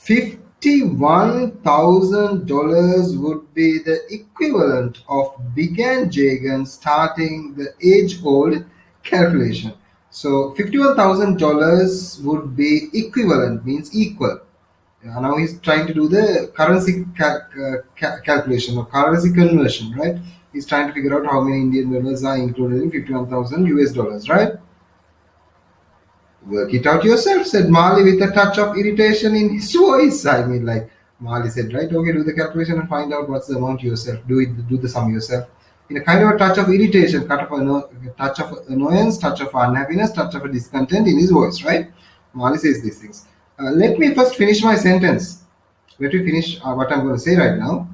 $51,000 would be the equivalent of Big and Jagan starting the age-old calculation. So $51,000 would be equivalent, means equal. Now he's trying to do the currency calculation or currency conversion, right? He's trying to figure out how many Indian dollars are included in 51,000 US dollars, right? Work it out yourself, said Marley with a touch of irritation in his voice. I mean, like Marley said, right? Okay, do the calculation and find out what's the amount yourself. Do the sum yourself. In a kind of a touch of irritation, touch of annoyance, touch of unhappiness, touch of a discontent in his voice, right? Marley says these things. Let me first finish my sentence. Let me finish what I'm going to say right now.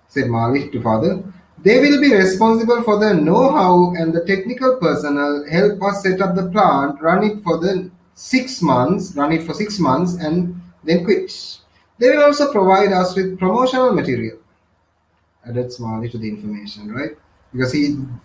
Said Marley to father. They will be responsible for the know-how and the technical personnel, help us set up the plant, run it for 6 months, and then quit. They will also provide us with promotional material. Added Marley to the information, right? Because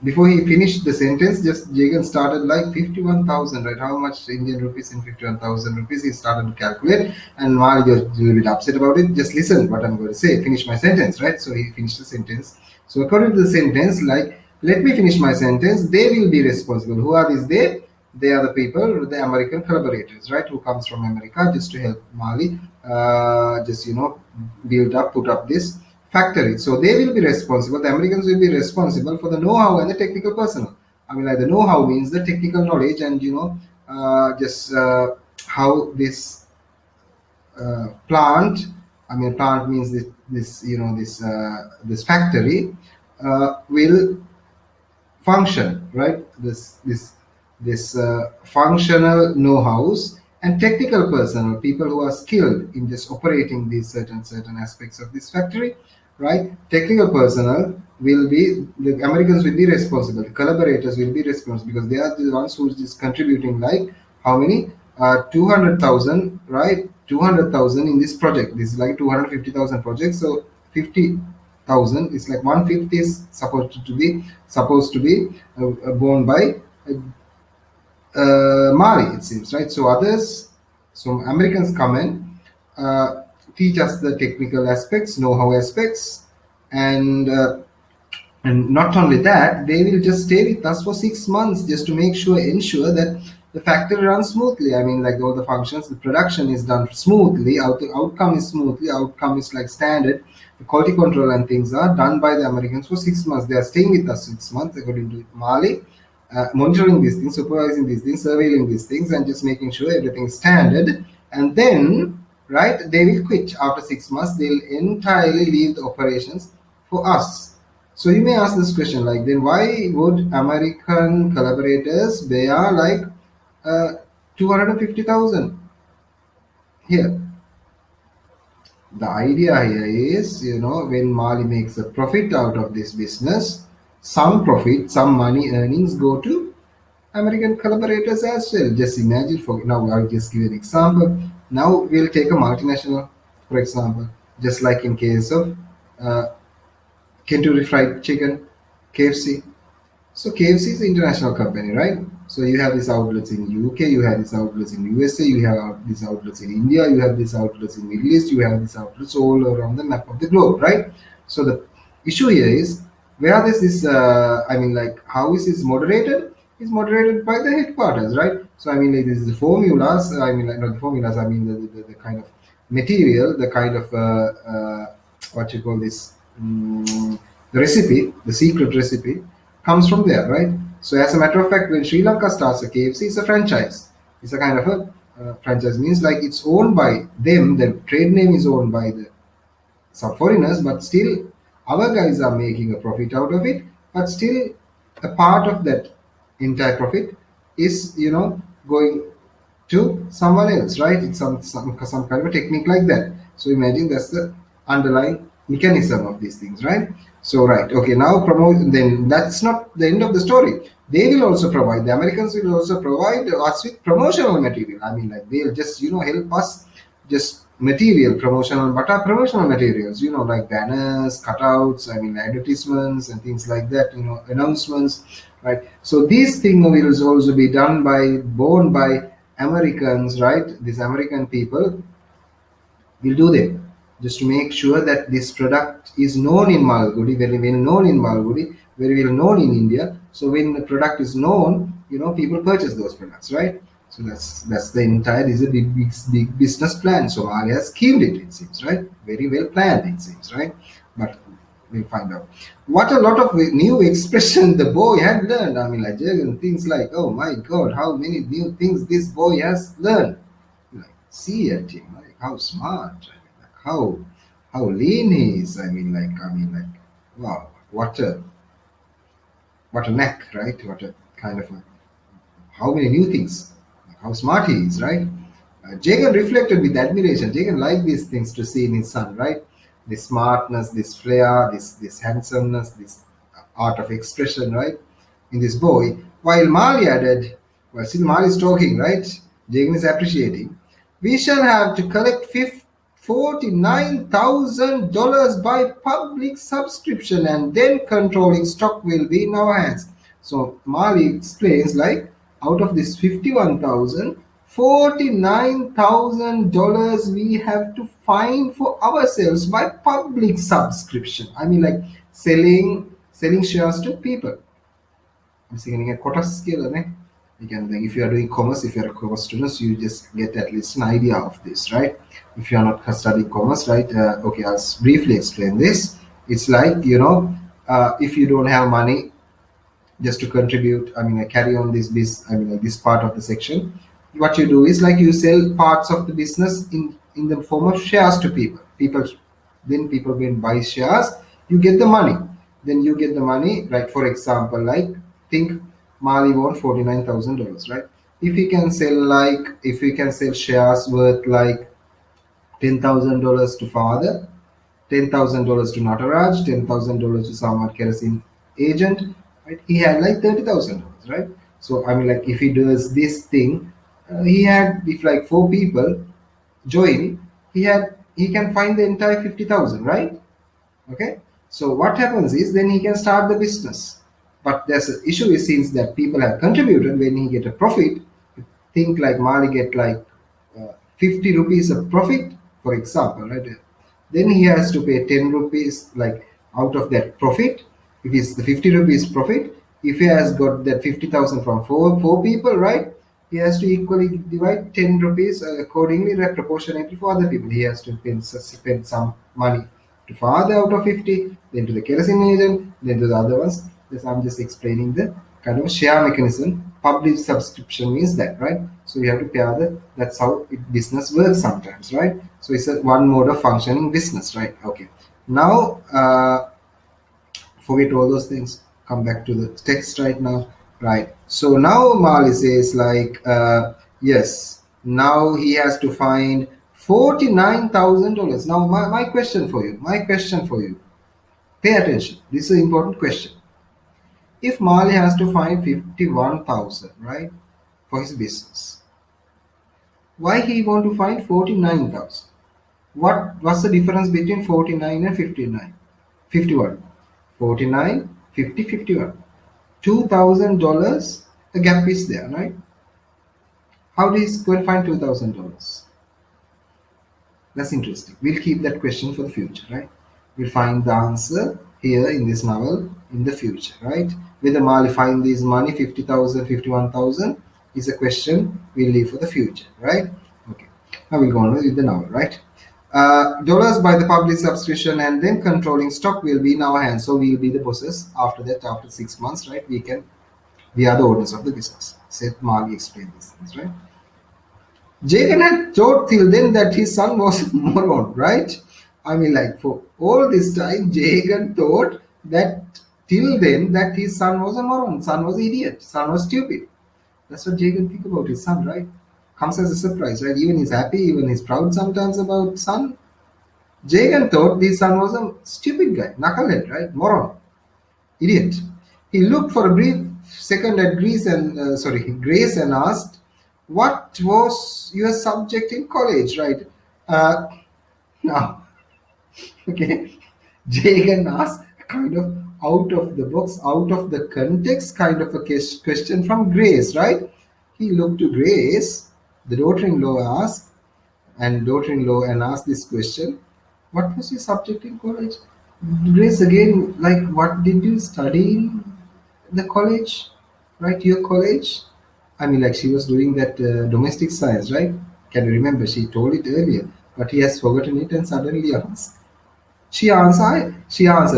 before he finished the sentence, just Jagan started like 51,000, right? How much Indian rupees in 51,000 rupees? He started to calculate, and Marley was a little bit upset about it. Just listen what I'm going to say. Finish my sentence, right? So he finished the sentence. So according to the sentence, like, let me finish my sentence. They will be responsible. Who are these they? They are the people, the American collaborators, right? Who comes from America just to help Marley, put up this factory. So they will be responsible. The Americans will be responsible for the know-how and the technical personnel. I mean, like the know-how means the technical knowledge and how this plant. I mean, plant means this factory will function, right? This functional know-hows and technical personnel, people who are skilled in just operating these certain aspects of this factory, right? Technical personnel will be, the Americans will be responsible, the collaborators will be responsible because they are the ones who is contributing like how many 200,000, right? 200,000 in this project. This is like 250,000 project. So 50,000 is like 1/5 is supposed to be borne by Mali, it seems, right? So Americans come and teach us the technical aspects, know-how aspects, and not only that, they will just stay with us for 6 months just to ensure that the factory runs smoothly. I mean, like all the functions, the production is done smoothly, the outcome is smoothly, outcome is like standard. The quality control and things are done by the Americans for 6 months. They are staying with us 6 months, according to Mali, monitoring these things, supervising these things, surveilling these things, and just making sure everything is standard. And then, right, they will quit after 6 months. They'll entirely leave the operations for us. So you may ask this question, like, then why would American collaborators bear like 250,000 here? The idea here is, when Mali makes a profit out of this business, some profit, some money earnings go to American collaborators as well. Just imagine, now I'll just give you an example. Now we'll take a multinational, for example, just like in case of Kentucky Fried Chicken, KFC. So KFC is an international company, right? So you have these outlets in UK, you have these outlets in USA, you have these outlets in India, you have these outlets in Middle East, you have these outlets all around the map of the globe, right? So the issue here is, where this is, how is this moderated? It's moderated by the headquarters, right? So I mean, like, this is the formulas. I mean, like, not the formulas. I mean, the kind of material, the kind of what you call this, the recipe, the secret recipe, comes from there, right? So as a matter of fact, when Sri Lanka starts a KFC, it's a franchise. It's a kind of a franchise, means like it's owned by them. The trade name is owned by some foreigners, but still our guys are making a profit out of it. But still, a part of that entire profit is going to someone else, right? It's some kind of a technique like that. So imagine that's the underlying mechanism of these things, right? So right, okay, now then that's not the end of the story. They will also provide, the Americans will also provide us with promotional material. I mean, like, they'll just help us just promotional materials, like banners, cutouts, I mean, advertisements and things like that, announcements, right? So these things will also be borne by Americans, right? These American people, We'll do them just to make sure that this product is known in Malgudi, very well known in Malgudi, very well known in India. So when the product is known, people purchase those products, right? So that's the entire is a big business plan. Somalia has schemed it, it seems, right? Very well planned, it seems, right? But we'll find out. What a lot of new expression the boy had learned. I mean, like things like, oh my God, how many new things this boy has learned. Like, see at him, like how smart, I mean, like how lean he is. I mean, like, wow, what a neck, right? What a kind of how many new things, like how smart he is, right? Jagan reflected with admiration. Jagan liked these things to see in his son, right? This smartness, this flair, this handsomeness, this art of expression, right? In this boy. While Mali added, well, still Mali is talking, right? Jagan is appreciating. We shall have to collect $49,000 by public subscription, and then controlling stock will be in our hands. So Mali explains like out of this 51,000, $49,000 we have to find for ourselves by public subscription. I mean, like selling shares to people. I'm saying a quota skill, you can, like, if you are doing commerce, if you are a commerce student, you just get at least an idea of this, right? If you are not studying commerce, right? Okay, I'll briefly explain this. It's like, if you don't have money just to contribute, I mean, I carry on I mean, like this part of the section. What you do is like you sell parts of the business in the form of shares to people. Then people will buy shares. You get the money. Then you get the money, right? For example, like think Mali won $49,000, right? If he can sell shares worth like $10,000 to father, $10,000 to Nataraj, $10,000 to Samad Kerosene agent, right? He had like $30,000, right? So I mean, like if he does this thing, he had if like four people join, he can find the entire 50,000, right? Okay. So what happens is then he can start the business. But there's an issue is since that people have contributed when he get a profit, think like Mali get like 50 rupees of profit, for example, right? Then he has to pay 10 rupees like out of that profit. If it's the 50 rupees profit, if he has got that 50,000 from four people, right? He has to equally divide 10 rupees accordingly, right, proportionately for other people. He has to spend some money to father out of 50, then to the kerosene agent, then to the other ones. This I'm just explaining the kind of share mechanism. Public subscription means that, right? So you have to pair that's how business works sometimes, right? So it's one mode of functioning business, right? Okay. Now, forget all those things. Come back to the text right now, right? So now Mali says like, yes, now he has to find $49,000. Now my question for you, pay attention. This is an important question. If Mali has to find 51,000, right, for his business, why he want to find 49,000? What's the difference between 49 and 59? 51. 49, 50, 51. $2,000, the gap is there, right? How do you go and find $2,000? That's interesting. We'll keep that question for the future, right? We'll find the answer here in this novel in the future, right? Whether Mali find this money, 50,000, 51,000, is a question we'll leave for the future, right? Okay. Now we'll go on with the novel, right? Dollars by the public subscription and then controlling stock will be in our hands. So we'll be the bosses after that, after 6 months, right? We are the owners of the business. Said Mali explained these things, right? Jagan had thought till then that his son was a moron, right? I mean, like for all this time, Jagan thought that till then that his son was a moron, son was an idiot, son was stupid. That's what Jagan think about his son, right? Comes as a surprise, right? Even he's happy, even he's proud sometimes about son. Jagan thought this son was a stupid guy, knucklehead, right? Moron, idiot. He looked for a brief second at Grace and asked, "What was your subject in college?" Right? Now, okay. Jagan asked a kind of out of the box, out of the context kind of a question from Grace, right? He looked to Grace, the daughter-in-law asked, and daughter-in-law and asked this question, what was your subject in college? Grace again, like, what did you study in the college? Right, your college? I mean, like, she was doing that domestic science, right? Can you remember? She told it earlier, but he has forgotten it and suddenly asked. She answered,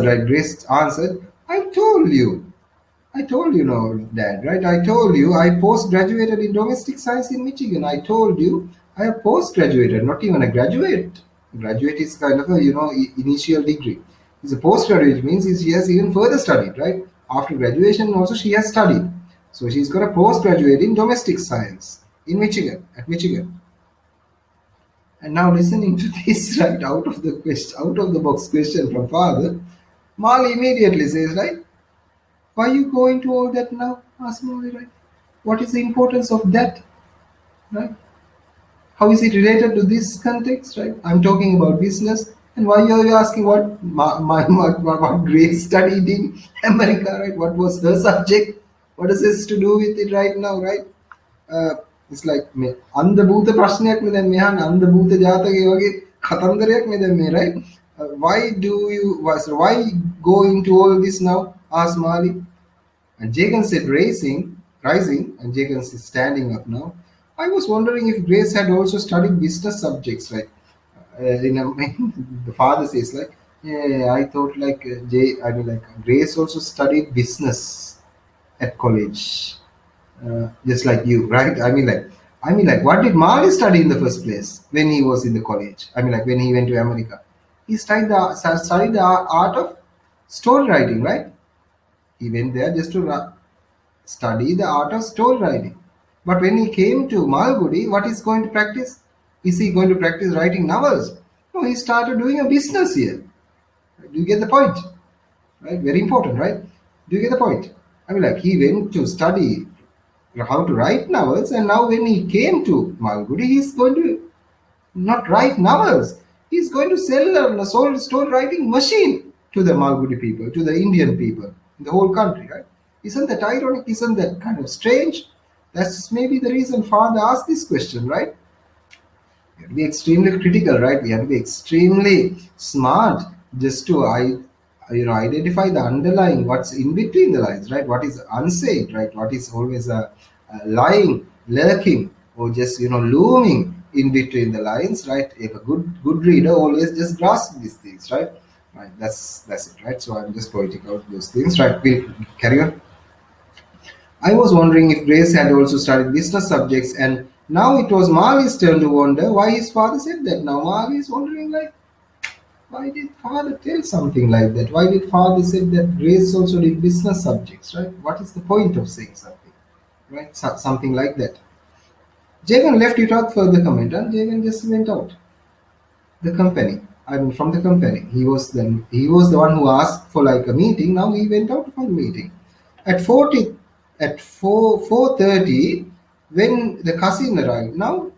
right? Grace answered, I told you no, Dad, right? I told you I post-graduated in domestic science in Michigan. I told you I have post-graduated, not even a graduate. Graduate is kind of a, initial degree. It's a postgraduate means she has even further studied, right? After graduation also she has studied. So she's got a postgraduate in domestic science in Michigan, at Michigan. And now listening to this, right, out of the box question from father, Mali immediately says, right, why you go into all that now? Ask Molly, right? What is the importance of that? Right? How is it related to this context? Right? I'm talking about business. And why are you asking what Grace studied in America, right? What was her subject? What does this to do with it right now, right? Uh, it's like me අන්ධ භූත ප්‍රශ්නයක් නේ දැන් මෙහාන අන්ධ භූත ජාතකයේ වගේ කතන්දරයක් නේ දැන් මේ, right? Why go into all this now? Asked Mali. And Jagan said, rising, and Jagan is standing up now. I was wondering if Grace had also studied business subjects, right? The father says, like, yeah, I thought like Grace also studied business at college, just like you, right? What did Mali study in the first place when he was in the college? When he went to America, he studied the art of story writing, right? He went there just to study the art of story writing. But when he came to Malgudi, what is going to practice? Is he going to practice writing novels? No, he started doing a business here. Do you get the point? Right? Very important, right? Do you get the point? He went to study how to write novels, and now when he came to Malgudi, he's going to not write novels. He's going to sell a story writing machine to the Malgudi people, to the Indian people in the whole country, right? Isn't that ironic? Isn't that kind of strange? That's maybe the reason father asked this question, right? We have to be extremely critical, right? We have to be extremely smart just to identify the underlying, what's in between the lines, right? What is unsaid, right? What is always lying, lurking, or just looming in between the lines, right? If a good reader always just grasps these things, right? Right. That's it, right? So I'm just pointing out those things, right? We'll carry on. I was wondering if Grace had also studied business subjects, and now it was Mali's turn to wonder why his father said that. Now Mali is wondering, like, why did father tell something like that? Why did father say that Grace also did business subjects, right? What is the point of saying something, right? Something like that. Jagan left without further comment, and Jagan just went out. The company. From the company. He was the one who asked for like a meeting. Now he went out for the meeting. At 40, at 4:30, when the cousin arrived, now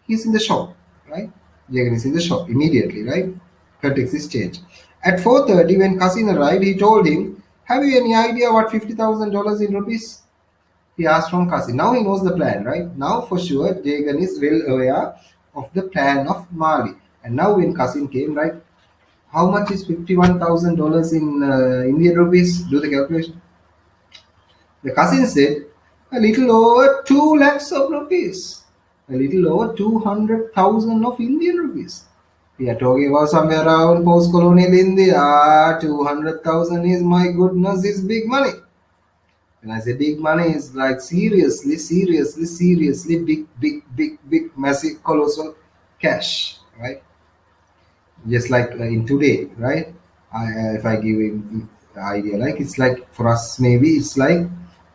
he's in the shop, right? Jagan is in the shop immediately, right? Context is changed. At 4:30, when cousin arrived, he told him, "Have you any idea what $50,000 in rupees?" He asked from cousin. Now he knows the plan, right? Now for sure, Jagan is well aware of the plan of Mali. And now when cousin came, right? How much is $51,000 in Indian rupees? Do the calculation. The cousin said, a little over 2 lakhs of rupees. A little over 200,000 of Indian rupees. We are talking about somewhere around post-colonial India. 200,000 is, my goodness, is big money. When I say big money, it's like seriously big, massive, colossal cash, right? Just like in today, right? If I give an idea, like it's like for us, maybe it's like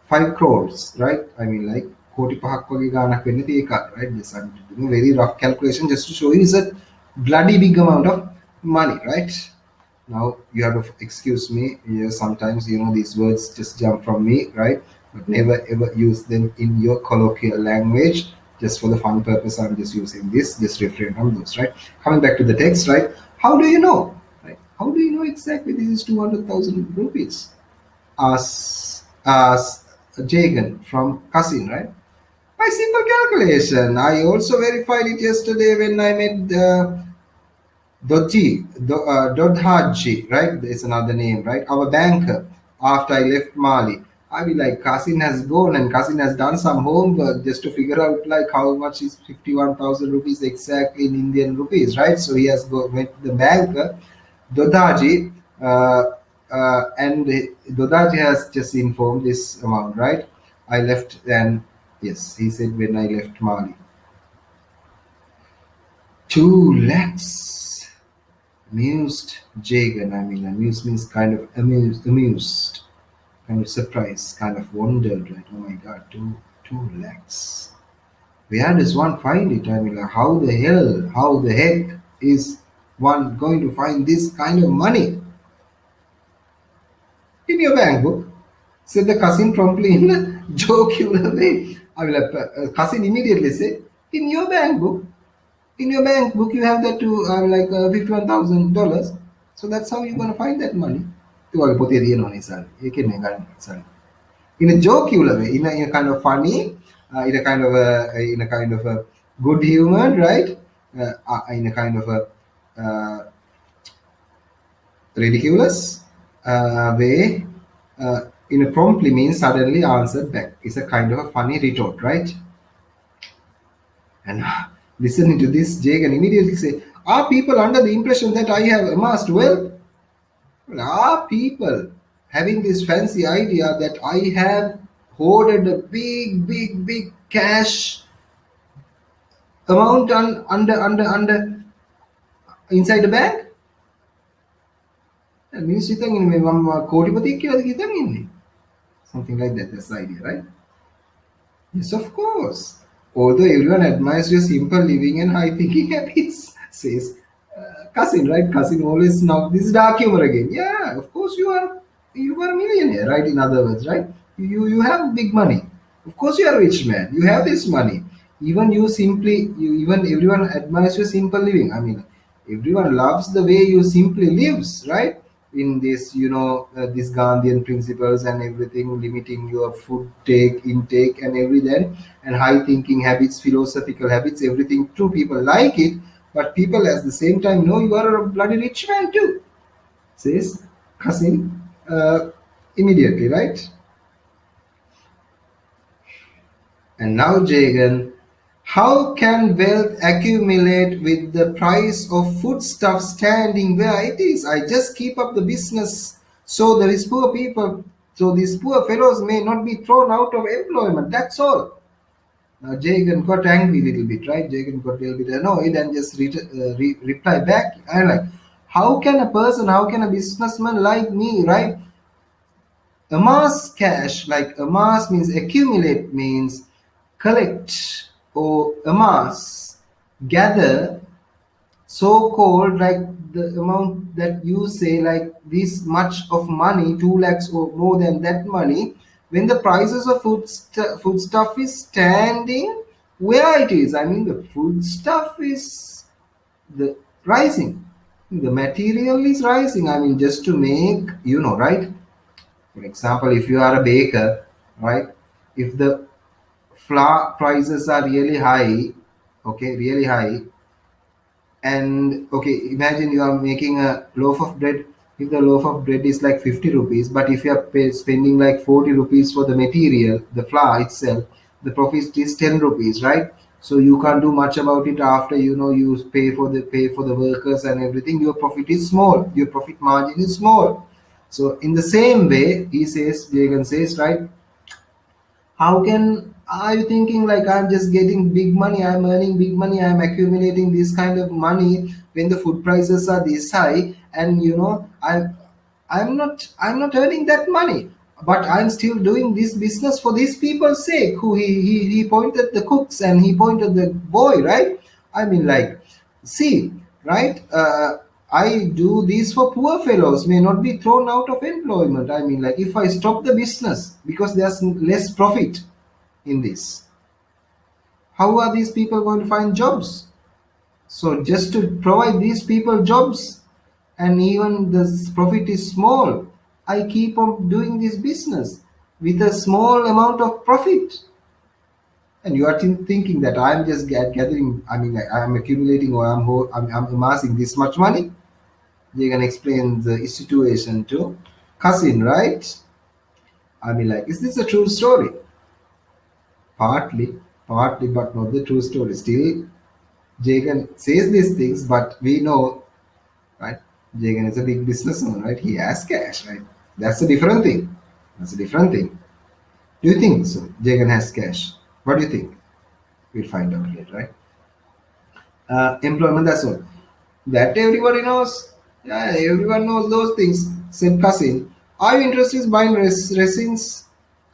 5 crores, right? Like koti pahak wage ganak wenna theka, right? This I'm doing a very rough calculation just to show you it's a bloody big amount of money, right? Now you have to excuse me. Sometimes these words just jump from me, right? But never ever use them in your colloquial language. Just for the fun purpose, I'm just using this. Just refrain from those, right? Coming back to the text, right? How do you know? Right? How do you know exactly this is 200,000 rupees? As Jagan from cousin, right? By simple calculation. I also verified it yesterday when I met Dodhaji, right? It's another name, right? Our banker. After I left Mali, I be like, Kasin has gone and Kasin has done some homework just to figure out like how much is 51,000 rupees exactly in Indian rupees, right? So he has went to the banker, Dodhaji, and Dodhaji has just informed this amount, right? I left and yes, he said when I left Mali, 2 lakhs. Amused Jagan. I mean, amused means kind of amused, kind of surprised, kind of wondered, right? Oh my God, two lakhs. Where does one find it? I mean, like, how the heck is one going to find this kind of money in your bank book? Said the cousin promptly in a jocular way. I mean, like, cousin immediately said, in your bank book. In your bank book you have that to like $51,000. So that's how you're going to find that money. ඒවගේ පොතේ තියෙනවනේ සල්. ඒකෙන් ගන්න සල්. In a jocular way, in a kind of funny, in a kind of a good humor, right? In a kind of a ridiculous way. In a promptly means suddenly answered back. It's a kind of a funny retort, right? And listening to this, Jake can immediately say, are people under the impression that I have amassed wealth? Well, are people having this fancy idea that I have hoarded a big cash amount under inside the bank? That means you think something like that. That's the idea, right? Yes, of course. Although everyone admires your simple living and high thinking habits, says Cousin, right? Cousin always now this is dark humor again. Yeah, of course you are a millionaire, right? In other words, right? You have big money. Of course you are a rich man. You have this money. Even everyone admires your simple living. I mean, everyone loves the way you simply lives, right? In this, these Gandhian principles and everything, limiting your food intake and everything, and high thinking habits, philosophical habits, everything. True, people like it, but people at the same time know you are a bloody rich man too, says Cousin immediately, right? And now, Jagan, how can wealth accumulate with the price of foodstuff standing where it is? I just keep up the business so there is poor people, so these poor fellows may not be thrown out of employment. That's all. Now Jagan got angry a little bit, right? Jagan got a little bit annoyed and just reply back. I'm like, how can a businessman like me, right? Amass cash, like amass means accumulate, means collect or amass, gather, so called like the amount that you say, like this much of money, 2 lakhs or more than that money, when the prices of foodstuff is standing where it is. I mean, the foodstuff is the rising, the material is rising. I mean, just to make, right? For example, if you are a baker, right? If the flour prices are really high, okay, really high, and okay, imagine you are making a loaf of bread. If the loaf of bread is like 50 rupees, but if you are spending like 40 rupees for the material, the flour itself, the profit is 10 rupees, right? So you can't do much about it after you pay for the workers and everything. Your profit is small, your profit margin is small. So in the same way, Jagan says, right? How can are you thinking like I'm just getting big money, I'm earning big money, I'm accumulating this kind of money when the food prices are this high, and I'm not earning that money, but I'm still doing this business for these people's sake. Who he pointed the cooks and he pointed the boy, right? I mean, like, see, right? I do this for poor fellows may not be thrown out of employment. I mean, like, if I stop the business because there's less profit in this, how are these people going to find jobs? So just to provide these people jobs, and even the profit is small, I keep on doing this business with a small amount of profit. And you are thinking that I'm just gathering, I mean, like, I'm accumulating or I'm amassing this much money. They can explain the situation to cousin, right? I mean, like, is this a true story? Partly, partly, but not the true story. Still, Jagan says these things, but we know, right? Jagan is a big businessman, right? He has cash, right? That's a different thing. That's a different thing. Do you think so? Jagan has cash. What do you think? We'll find out later, right? Employment, that's all. That everybody knows. Yeah, everyone knows those things. Said cousin. Are you interested in buying resins?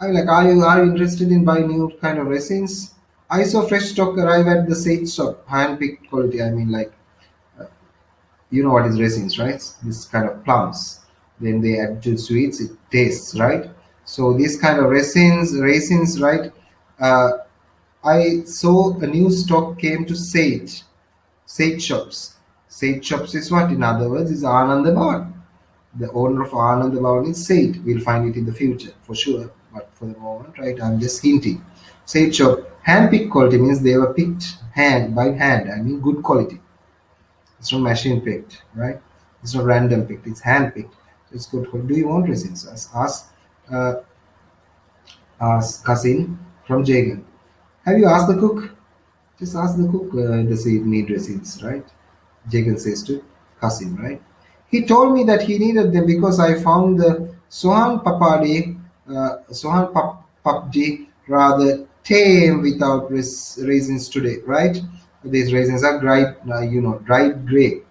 I mean, like, are you interested in buying new kind of resins? I saw fresh stock arrive at the Sage shop, hand-picked quality. I mean, like, you know what is resins, right? This kind of plums. Then they add to sweets, it tastes, right? So these kind of resins, right? Uh, I saw a new stock came to Sage shops. Sage shops is what? In other words, is Ananda Bhavan. The owner of Ananda Bhavan is Sage. We'll find it in the future for sure. But for the moment, right, I'm just hinting. Sage shop. Hand picked quality means they were picked hand by hand. I mean good quality. It's not machine picked, right? It's not random picked. It's hand picked. So it's good quality. Do you want resins? Uh, ask cousin from Jagan. Have you asked the cook? Just ask the cook. Does he need resins, right? Jagan says to Kasim, right? He told me that he needed them because I found the Papdi rather tame without raisins today, right? These raisins are dried, dried grape,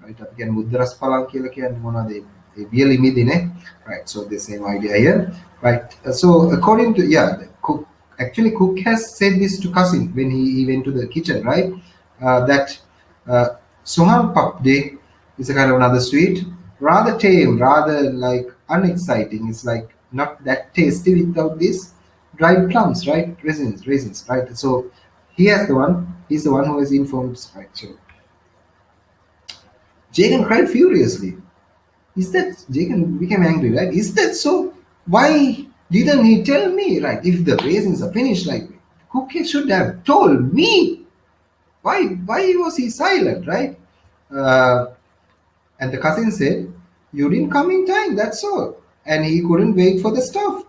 right? අපි කියන්නේ මුද්ද රසපලං කියලා කියන්නේ මොනවද? ඒ වියලි මිදිනේ, right? So the same idea here, right? So according to the cook, actually cook has said this to Kasim when he went to the kitchen, right? That uh, Sohan Papde is a kind of another sweet, rather tame, rather like unexciting. It's like not that tasty without these dried plums, right? Raisins, right? So he's the one who has informed, right? So Jagan cried furiously. Is that Jagan became angry, right? Is that so? Why didn't he tell me, right? If the raisins are finished, like cook should have told me. Why was he silent, right? Uh, and the cousin said, "You didn't come in time. That's all." And he couldn't wait for the stuff.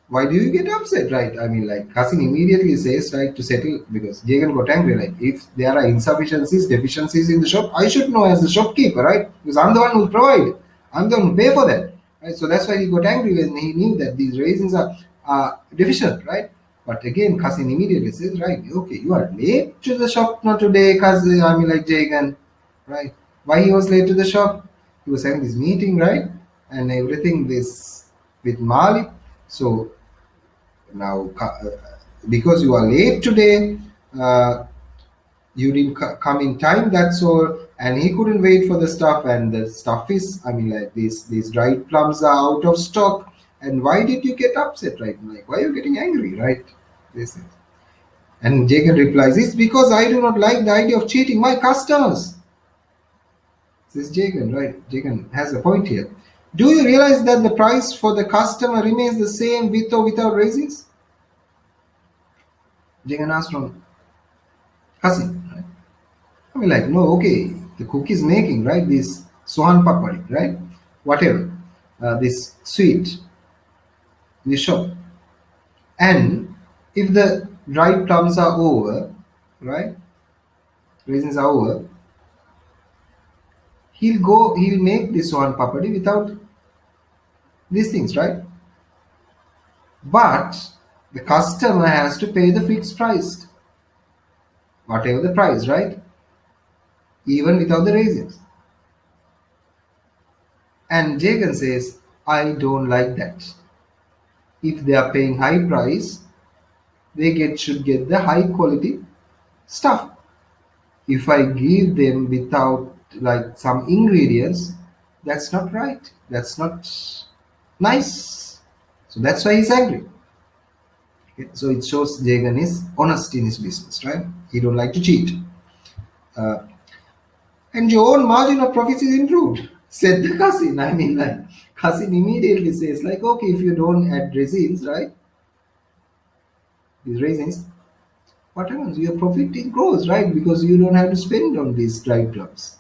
Why do you get upset, right? I mean, like, cousin immediately says, right, to settle, because Jagan got angry, like, if there are insufficiencies, deficiencies in the shop, I should know as the shopkeeper, right? Because I'm the one who provide, I'm the one who pay for that, right? So that's why he got angry when he knew that these raisins are deficient, right? But again, cousin immediately says, right, okay, you are late to the shop, not today, cousin, I mean, like, Jagan, right? Why he was late to the shop? He was having this meeting, right? And everything this with Malik. So now, because you are late today, uh, you didn't come in time. That's all. And he couldn't wait for the stuff. And the stuff is, I mean, like these dried plums are out of stock. And why did you get upset, right? Like, why are you getting angry, right? This is. And Jagan replies, "It's because I do not like the idea of cheating my customers." This is Jagan, right? Jagan has a point here. Do you realize that the price for the customer remains the same with or without raisins? Jagan asked from cousin, right? I mean, like, no, okay, the cook is making, right? This Sohan Papadi, right? Whatever, this sweet, this shop. And if the dried plums are over, right? Raisins are over, he'll make this Sohan Papadi without these things, right? But the customer has to pay the fixed price, whatever the price, right? Even without the raisins. And Jagan says, I don't like that. If they are paying high price, they should get the high quality stuff. If I give them without like some ingredients, that's not right. That's not nice. So that's why he's angry. Okay? So it shows Jagan is honest in his business, right? He don't like to cheat. Uh, and your own margin of profits is improved, said the cousin. I mean, like, cousin immediately says, like, okay, if you don't add resins, right? These raisins, what happens? Your profit it grows, right? Because you don't have to spend on these drive clubs.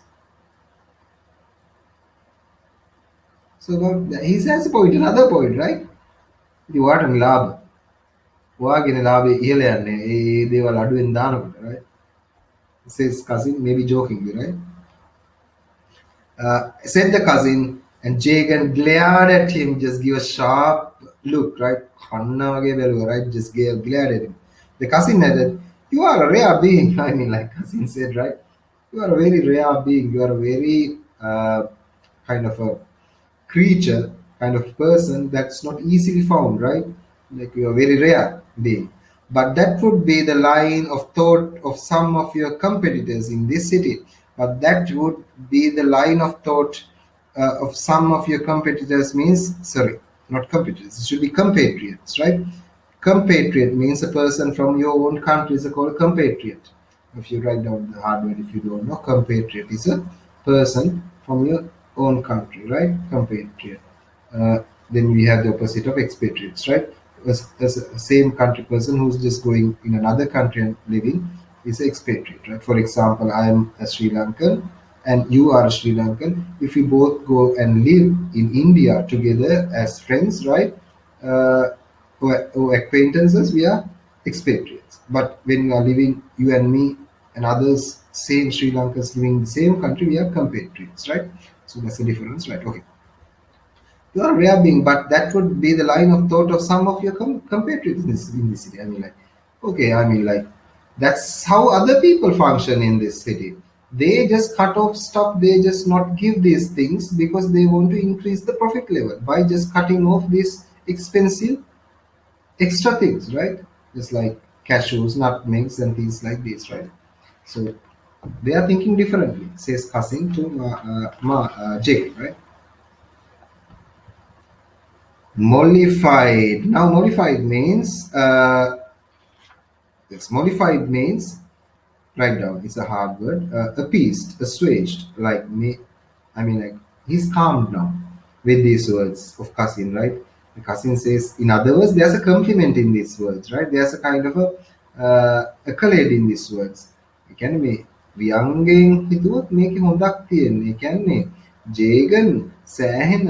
So he has a point, another point, right? ඔයාට ලාභ ඔයාගෙන ලාභය ඉහළ යන්නේ ඒ දේවල් අඩුවෙන් දානකොට, right? Says cousin, maybe jokingly, right? Said the cousin, and Jagan glared at him, just give a sharp look, right? Right? Just glared at him. The cousin added, "You are a rare being." I mean, like cousin said, right? You are a very rare being. You are a very kind of a creature, kind of person that's not easily found, right? Like you are very rare being. But that would be the line of thought of some of your competitors in this city. But that would be the line of thought of some of your competitors means, sorry, not competitors, it should be compatriots, right? Compatriot means a person from your own country is called compatriot. If you write down the hard word, if you don't know, compatriot is a person from your own country, right? Compatriot. Then we have the opposite of expatriates, right? As a same country person who's just going in another country and living is expatriate, right? For example, I am a Sri Lankan and you are a Sri Lankan. If we both go and live in India together as friends, right? Or acquaintances, we are expatriates. But when we are living, you and me and others, same Sri Lankans living in the same country, we are compatriots, right? So that's the difference, right? Okay. You are a rare being, but that would be the line of thought of some of your compatriots in this city. I mean, like, okay, I mean, like, that's how other people function in this city. They just cut off stuff, they just not give these things because they want to increase the profit level by just cutting off these expensive extra things, right? Just like cashews, nutmegs, and things like this, right? So they are thinking differently, says cousin to Jake, right? Mollified. Now, mollified means yes, mollified means, write down. It's a hard word. Appeased, assuaged. Like me, I mean, like he's calmed now with these words of cousin, right? The cousin says, in other words, there's a compliment in these words, right? There's a kind of a accolade in these words. ඒ කියන්නේ මේ වියංගෙන් හිතුවොත් මේකේ හොඳක් තියෙන්නේ. ඒ කියන්නේ ජේගන් සෑහෙන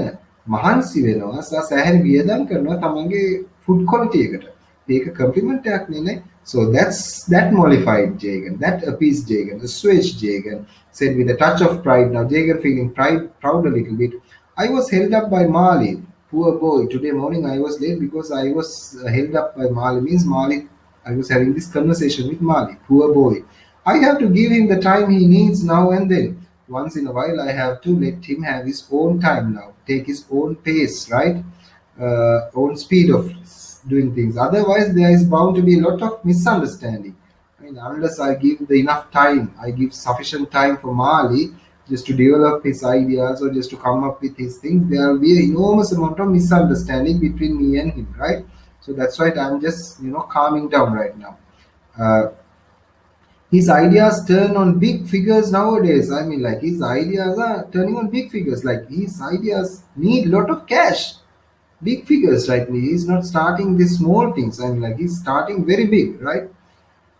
මහන්සි වෙනවා සෑහෙන වියදම් කරනවා තමන්ගේ ෆුඩ් ක්වොලිටි එකට. ඒක කම්ප්ලිමන්ට් එකක් නේ. So that mollified Jagan, that appeased Jagan, assuaged Jagan, said with a touch of pride. Now Jagan feeling proud a little bit. I was held up by Mali, poor boy. Today morning I was late because I was held up by Mali. Means Mali, I was having this conversation with Mali, poor boy. I have to give him the time he needs now and then. Once in a while I have to let him have his own time now, take his own pace, right? Own speed of doing things. Otherwise, there is bound to be a lot of misunderstanding. I mean, unless I give the enough time, I give sufficient time for Mali just to develop his ideas or just to come up with his things, there will be an enormous amount of misunderstanding between me and him, right? So that's why I'm just, calming down right now. His ideas turn on big figures nowadays. I mean, like his ideas are turning on big figures. Like his ideas need a lot of cash, big figures, right? He's not starting these small things. I mean, like he's starting very big, right?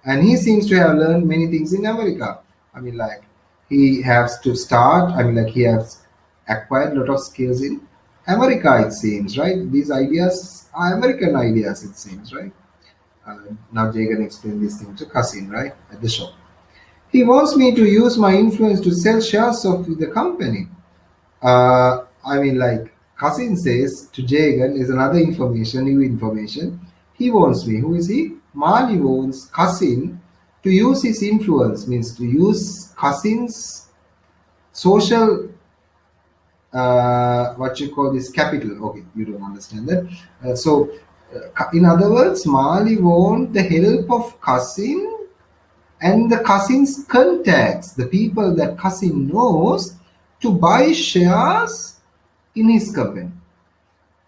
And he seems to have learned many things in America. I mean, like he has to start. I mean, like he has acquired a lot of skills in America. It seems, right? These ideas are American ideas. It seems, right? Now Jay can explain this thing to Kasim, right, at the shop. He wants me to use my influence to sell shares of the company. I mean, like Kasim says to Jagan is another information, new information. He wants me. Who is he? Mali wants Kasim to use his influence, means to use Kasim's social, what you call this, capital. Okay, you don't understand that. So, in other words, Mali want the help of Kasim and the Kasim's contacts, the people that Kasim knows, to buy shares in his company.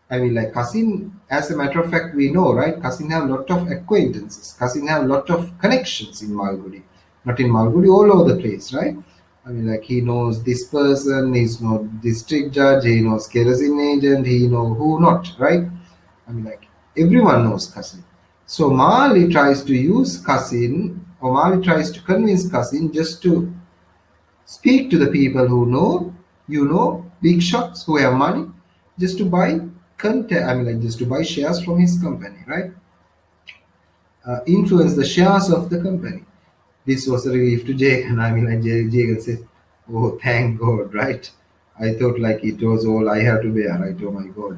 I mean, like Kasim, as a matter of fact, we know, right? Kasim have a lot of acquaintances. Kasim have a lot of connections in Malgudi. Not in Malgudi, all over the place, right? I mean, like he knows this person, he's no district judge, he knows kerosene agent, he know who not, right? I mean, like everyone knows Kasim. So Mali tries to use Qasim, or Mali tries to convince Qasim just to speak to the people who know, big shots who have money, just to buy content. I mean, like just to buy shares from his company, right? Influence the shares of the company. This was a relief to Jake, and I mean, like Jake says, "Oh, thank God!" Right? I thought like it was all I have to bear. Right? Oh my God!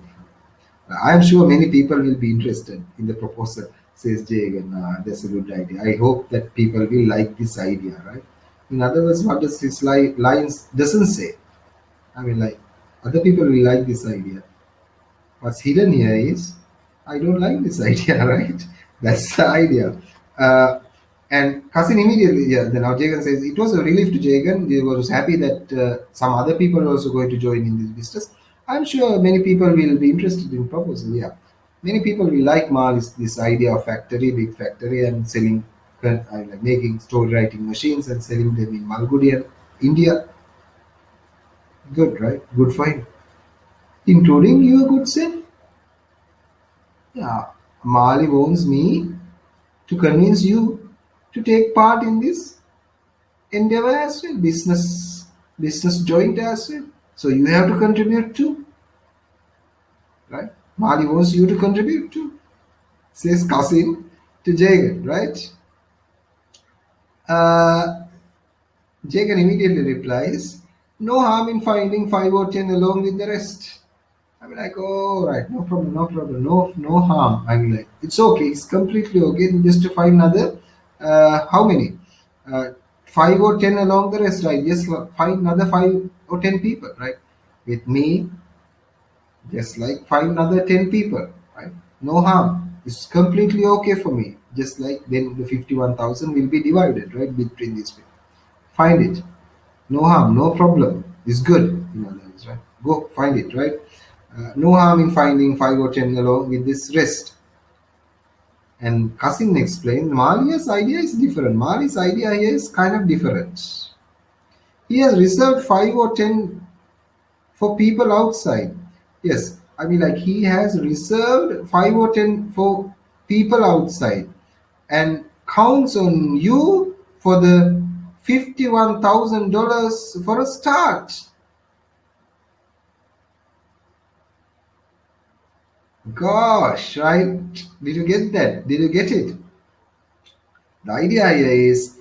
I'm sure many people will be interested in the proposal, says Jagan. That's a good idea. I hope that people will like this idea, right? In other words, what does this lines doesn't say? I mean, like other people will like this idea. What's hidden here is I don't like this idea, right? That's the idea. Uh, and Cousin immediately, yeah, then now Jagan says it was a relief to Jagan. He was happy that some other people are also going to join in this business. I'm sure many people will be interested in proposal. Yeah, many people will like Mal this idea of factory, big factory, and selling, like making story writing machines and selling them in Malgudi, India. Good, right? Good for him, including you, good self. Yeah, Mali wants me to convince you to take part in this endeavor as well, business joint as well. So you have to contribute too, right? Mali wants you to contribute too, says Qasim to Jagan, right? Uh, Jagan immediately replies, "No harm in finding 5 or 10 along with the rest." I'm like, "Oh, right, no problem, no problem, no harm." I'm like, "It's okay, it's completely okay. Just to find another, how many? Uh, 5 or 10 along the rest, right? Just find another 5 or 10 people, right? With me, just like find another 10 people, right? No harm. It's completely okay for me. Just like then the 51,000 will be divided, right, between these people. Find it. No harm, no problem. It's good, in other words, right? Go find it, right? No harm in finding 5 or 10 along with this rest. And Kasim explained Malia's idea is different. Mali's idea here is kind of different. He has reserved 5 or 10 for people outside. Yes, I mean, like he has reserved 5 or 10 for people outside and counts on you for the $51,000 for a start. Gosh, right? Did you get that? Did you get it? The idea here is,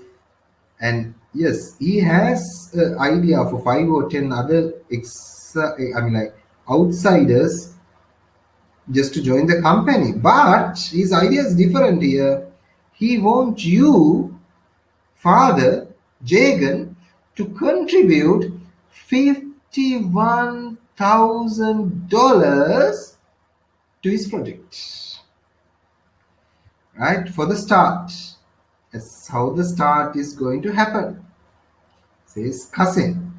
and yes, he has an idea for 5 or 10 other I mean, like outsiders just to join the company. But his idea is different here. He wants you, Father Jagan, to contribute $51,000 to his project, right? For the start. That's how the start is going to happen, says Cousin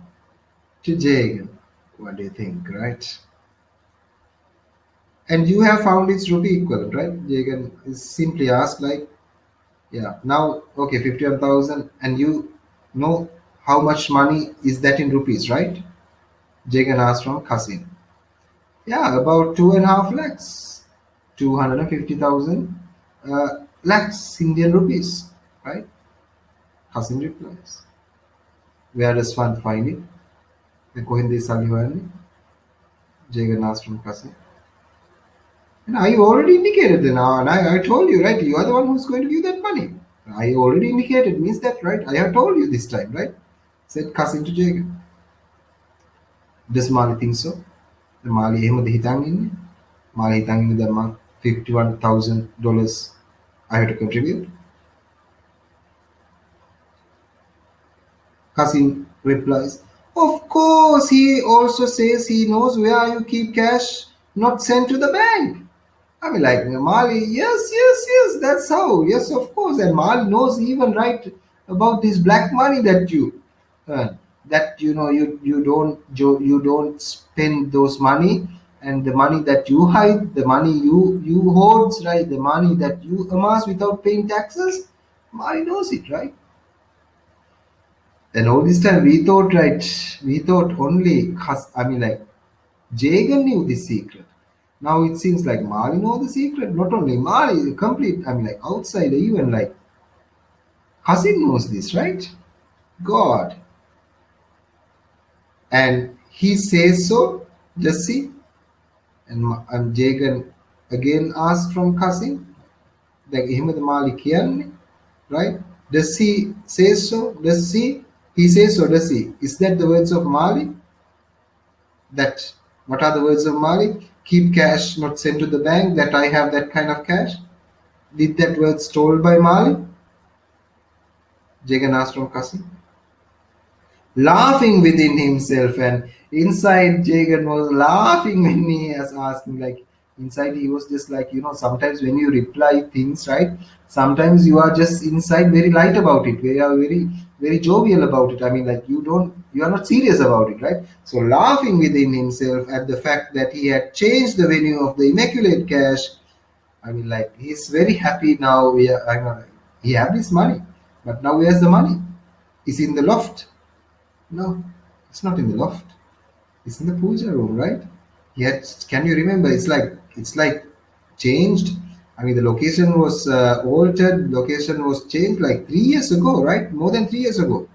to Jagan. What do you think, right? And you have found its rupee equivalent, right? Jagan is simply asked, like, yeah, now, okay, 51,000, and you know how much money is that in rupees, right? Jagan asked from Kasim. Yeah, about 2.5 lakhs, 250,000 lakhs Indian rupees, right? Kasim replies. Where does one find it? The Kohinde Salihwani? Jagan asked from Kasim. And I already indicated the now, and I told you, right? You are the one who's going to give that money. I already indicated, means that, right? I have told you this time, right? Said Kasim to Jagan. Does Mali think so? The Mali එහෙමද හිතන්නේ? Mali හිතන්නේ that $51,000 I have to contribute? Kasim replies, "Of course, he also says he knows where you keep cash not sent to the bank." I mean, like Mali, yes, yes, yes, that's how. Yes, of course. And Mali knows even right about this black money that you earn. That you don't spend those money, and the money that you hide, the money you hoards, right? The money that you amass without paying taxes. Mali knows it, right? And all this time we thought, right? We thought only, I mean, like Jagan knew this secret. Now it seems like Mali know the secret. Not only Mali, complete, I mean, like outside, even like Hassan knows this, right? God. And he says so, just see. And Jagan again asked from Qasim, like Ahmed Mali Kian, right? Does he say so? Does he says so, does he? Is that the words of Mali? That what are the words of Mali? Keep cash, not send to the bank, that I have that kind of cash. Did that words told by Mali? Jagan asked from Qasim. Laughing within himself, and inside Jagan was laughing when he was asking, like inside he was just like, sometimes when you reply things, right, sometimes you are just inside very light about it, we are very jovial about it, I mean, like you are not serious about it, right? So laughing within himself at the fact that he had changed the venue of the Immaculate Cash, I mean, like he's very happy now. I know he have this money, but now where's the money? Is in the loft? No, it's not in the loft. It's in the puja room, right? Yet, can you remember? It's like changed. I mean, the location was altered. Location was changed like 3 years ago, right? More than 3 years ago.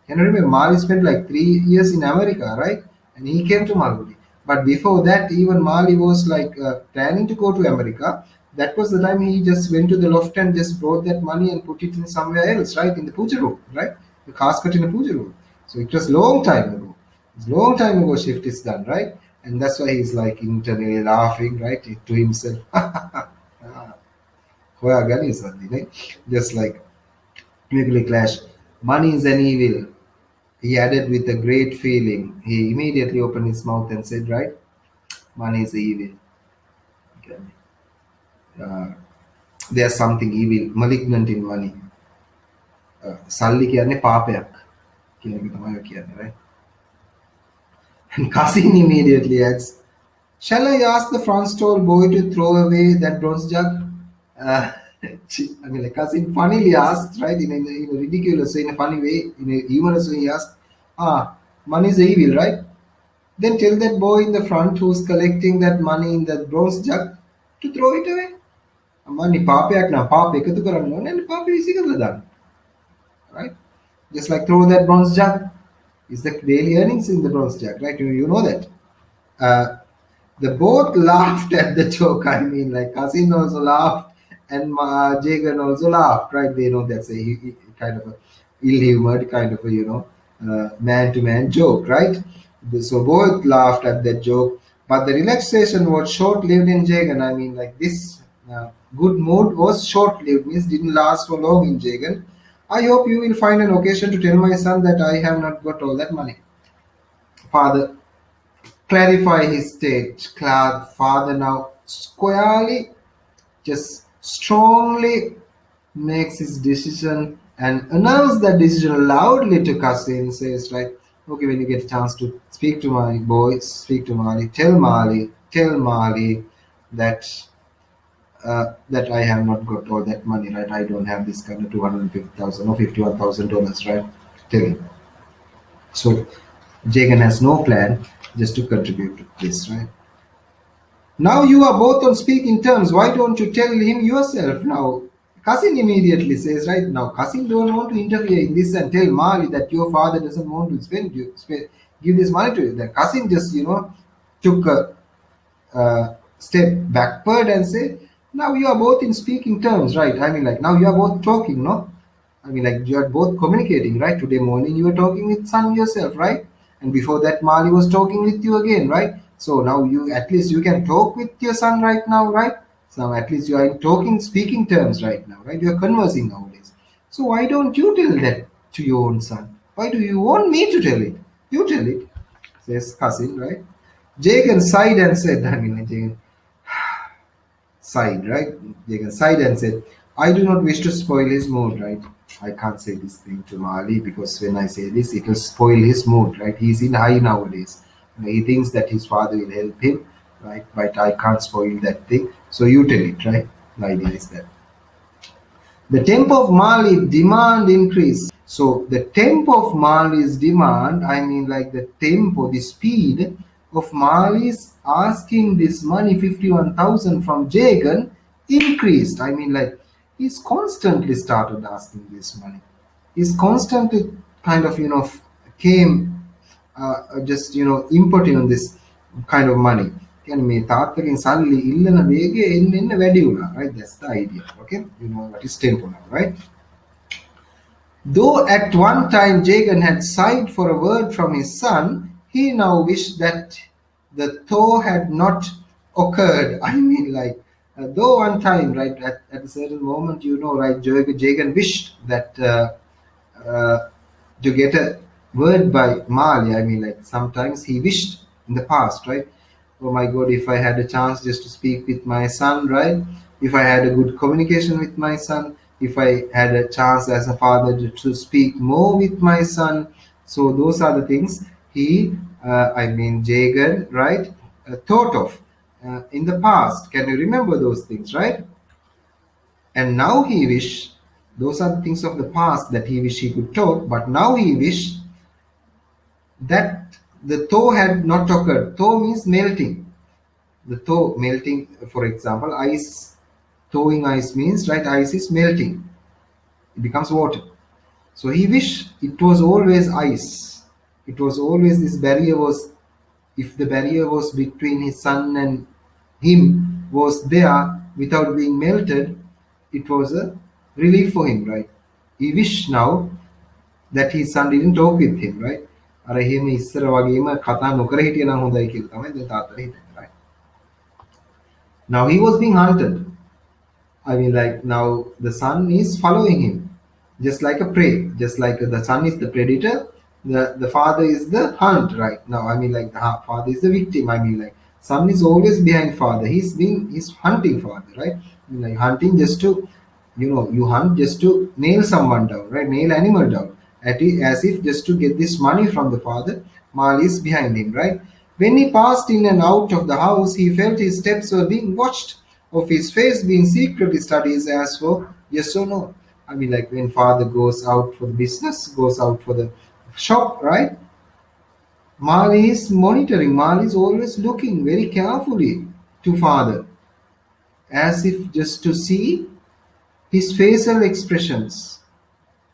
Can you remember? Mali spent like 3 years in America, right? And he came to Malgudi. But before that, even Mali was like planning to go to America. That was the time he just went to the loft and just brought that money and put it in somewhere else, right? In the puja room, right? The casket in the puja room. So it was long time ago. It's long time ago shift is done, right? And that's why he's like internally laughing, right, to himself. හොයාගනි සද්දිනේ. Just like Nuclear Clash. Money is an evil. He added with a great feeling. He immediately opened his mouth and said, right, money is evil. Okay. There's something evil, malignant in money. සල්ලි කියන්නේ පාපයක් කියන එක තමයි ඔය කියන්නේ, right? And Qasim immediately adds, shall I ask the front stall boy to throw away that bronze jug? I mean, like Qasim funnily asked, right, in a ridiculous way, in a funny way, in a humorous way, he asked, money is evil, right? Then tell that boy in the front who's collecting that money in that bronze jug to throw it away. Money පාපයක් නම් පාප එකතු කරන්න ඕනේ and පාප විසි කරලා දාන්න. Right? Just like throw that bronze jug. Is the daily earnings in the bronze jug, right? You know that. The both laughed at the joke. I mean, like Qasim also laughed and Jagan also laughed, right? They know that's a kind of a ill-humored kind of a man-to-man joke, right? So both laughed at that joke, but the relaxation was short-lived in Jagan. I mean, like this good mood was short-lived, means didn't last for long in Jagan. I hope you will find an occasion to tell my son that I have not got all that money. Father clarify his state. Father now squarely, just strongly makes his decision and announce that decision loudly to Qasim. Says, right, okay, when you get a chance to speak to my boy, speak to Mali, tell Mali that that I have not got all that money, right? I don't have this kind of 250,000 or $51,000, right? Tell him. So Jagan has no plan just to contribute to this, right? Now you are both on speaking terms. Why don't you tell him yourself now? Qasim immediately says, right now, Qasim don't want to interfere in this and tell Mali that your father doesn't want to give this money to you. Then Qasim just, took a step backward and said, now you are both in speaking terms, right? I mean, like now you are both talking, no? I mean, like you are both communicating, right? Today morning you were talking with son yourself, right? And before that, Mali was talking with you again, right? So now you at least you can talk with your son right now, right? So at least you are in speaking terms right now, right? You are conversing nowadays. So why don't you tell that to your own son? Why do you want me to tell it? You tell it, says Qasim, right? Jagan sighed and said, I mean, Jagan sighed, right? Jagan sighed and said, I do not wish to spoil his mood, right? I can't say this thing to Mali because when I say this, it will spoil his mood, right? He's in high nowadays. He thinks that his father will help him, right? But I can't spoil that thing. So you tell it, right? The idea is that. The tempo of Mali demand increase. So the tempo of Mali's demand, I mean like the tempo, the speed of Mali's asking this money, 51,000 from Jagan, increased. I mean, like, he's constantly started asking this money. He's constantly kind of, came just, importing on this kind of money. කියන්නේ මේ තාත්තගෙන් සල්ලි ඉල්ලන වේගය එන්න එන්න වැඩි වුණා, right? That's the idea. Okay, you know what is tempo now, right? Though at one time Jagan had sighed for a word from his son, he now wished that the thaw had not occurred. I mean, like, though one time, right, at a certain moment, right, Jagan wished that to get a word by Mali. I mean, like, sometimes he wished in the past, right? Oh my God, if I had a chance just to speak with my son, right? If I had a good communication with my son, if I had a chance as a father to speak more with my son. So those are the things he, Jagan, right, thought of in the past. Can you remember those things, right? And now he wish, those are the things of the past that he wish he could talk, but now he wish that the thaw had not occurred. Thaw means melting. The thaw, melting, for example, ice, thawing ice means, right, ice is melting. It becomes water. So he wished it was always ice. It was always this barrier was, if the barrier was between his son and him was there without being melted, it was a relief for him, right? He wished now that his son didn't talk with him, right? අර එහෙම ඉස්සර වගේම කතා නොකර හිටියනම් හොඳයි කියලා තමයි දැන් තාත්තට හිතෙන්නේ, right? Now he was being hunted. I mean, like, now the son is following him, just like a prey, just like the son is the predator, the father is the hunt, right? Now, I mean, like, the father is the victim. I mean, like, son is always behind father. He's hunting father, right? I mean, like, hunting just to, you hunt just to nail someone down, right? Nail animal down, as if just to get this money from the father. Mali is behind him, right? When he passed in and out of the house, he felt his steps were being watched, of his face being secretly studied as for yes or no. I mean, like, when father goes out for the business, goes out for the shop, right? Mali is monitoring. Mali is always looking very carefully to father, as if just to see his facial expressions.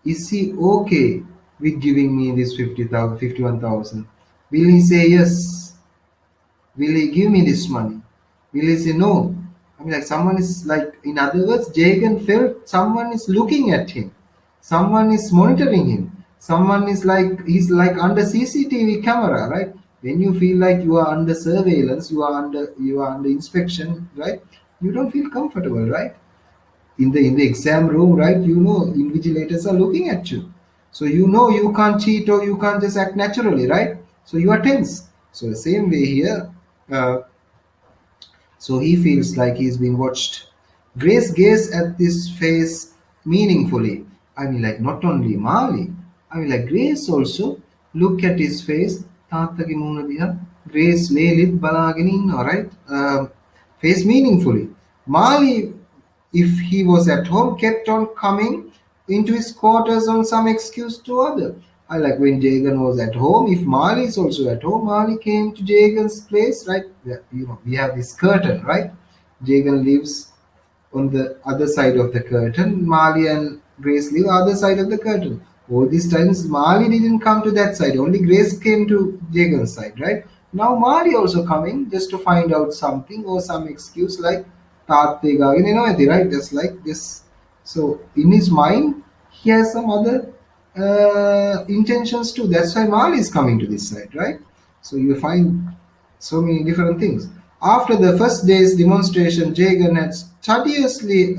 Is he okay with giving me this 50,000, 51,000? Will he say yes? Will he give me this money? Will he say no? I mean, like, someone is, like, in other words, Jagan felt someone is looking at him. Someone is monitoring him. Someone is like, he's like under CCTV camera, right? When you feel like you are under surveillance, you are under inspection, right? You don't feel comfortable, right? In the exam room, right? Invigilators are looking at you. So you can't cheat or you can't just act naturally, right? So you are tense. So the same way here, so he feels like he's being watched. Grace gazed at this face meaningfully. I mean, like, not only Mali, I mean, like, Grace also look at his face. තාත්තගේ මූණ දිහා Grace ලේලිත් බලාගෙන ඉන්නවා, right? Face meaningfully. Mali, if he was at home, kept on coming into his quarters on some excuse to other. I like when Jagan was at home. If Mali is also at home, Mali came to Jagan's place, right? We have this curtain, right? Jagan lives on the other side of the curtain. Mali and Grace live other side of the curtain. All these times, Mali didn't come to that side. Only Grace came to Jagan's side, right? Now Mali also coming just to find out something or some excuse like තාත්තේ ගාගෙන එනවා ඇති, right? Just like this. So in his mind, he has some other intentions too. That's why Mali is coming to this side, right? So you find so many different things. After the first day's demonstration, Jagan had studiously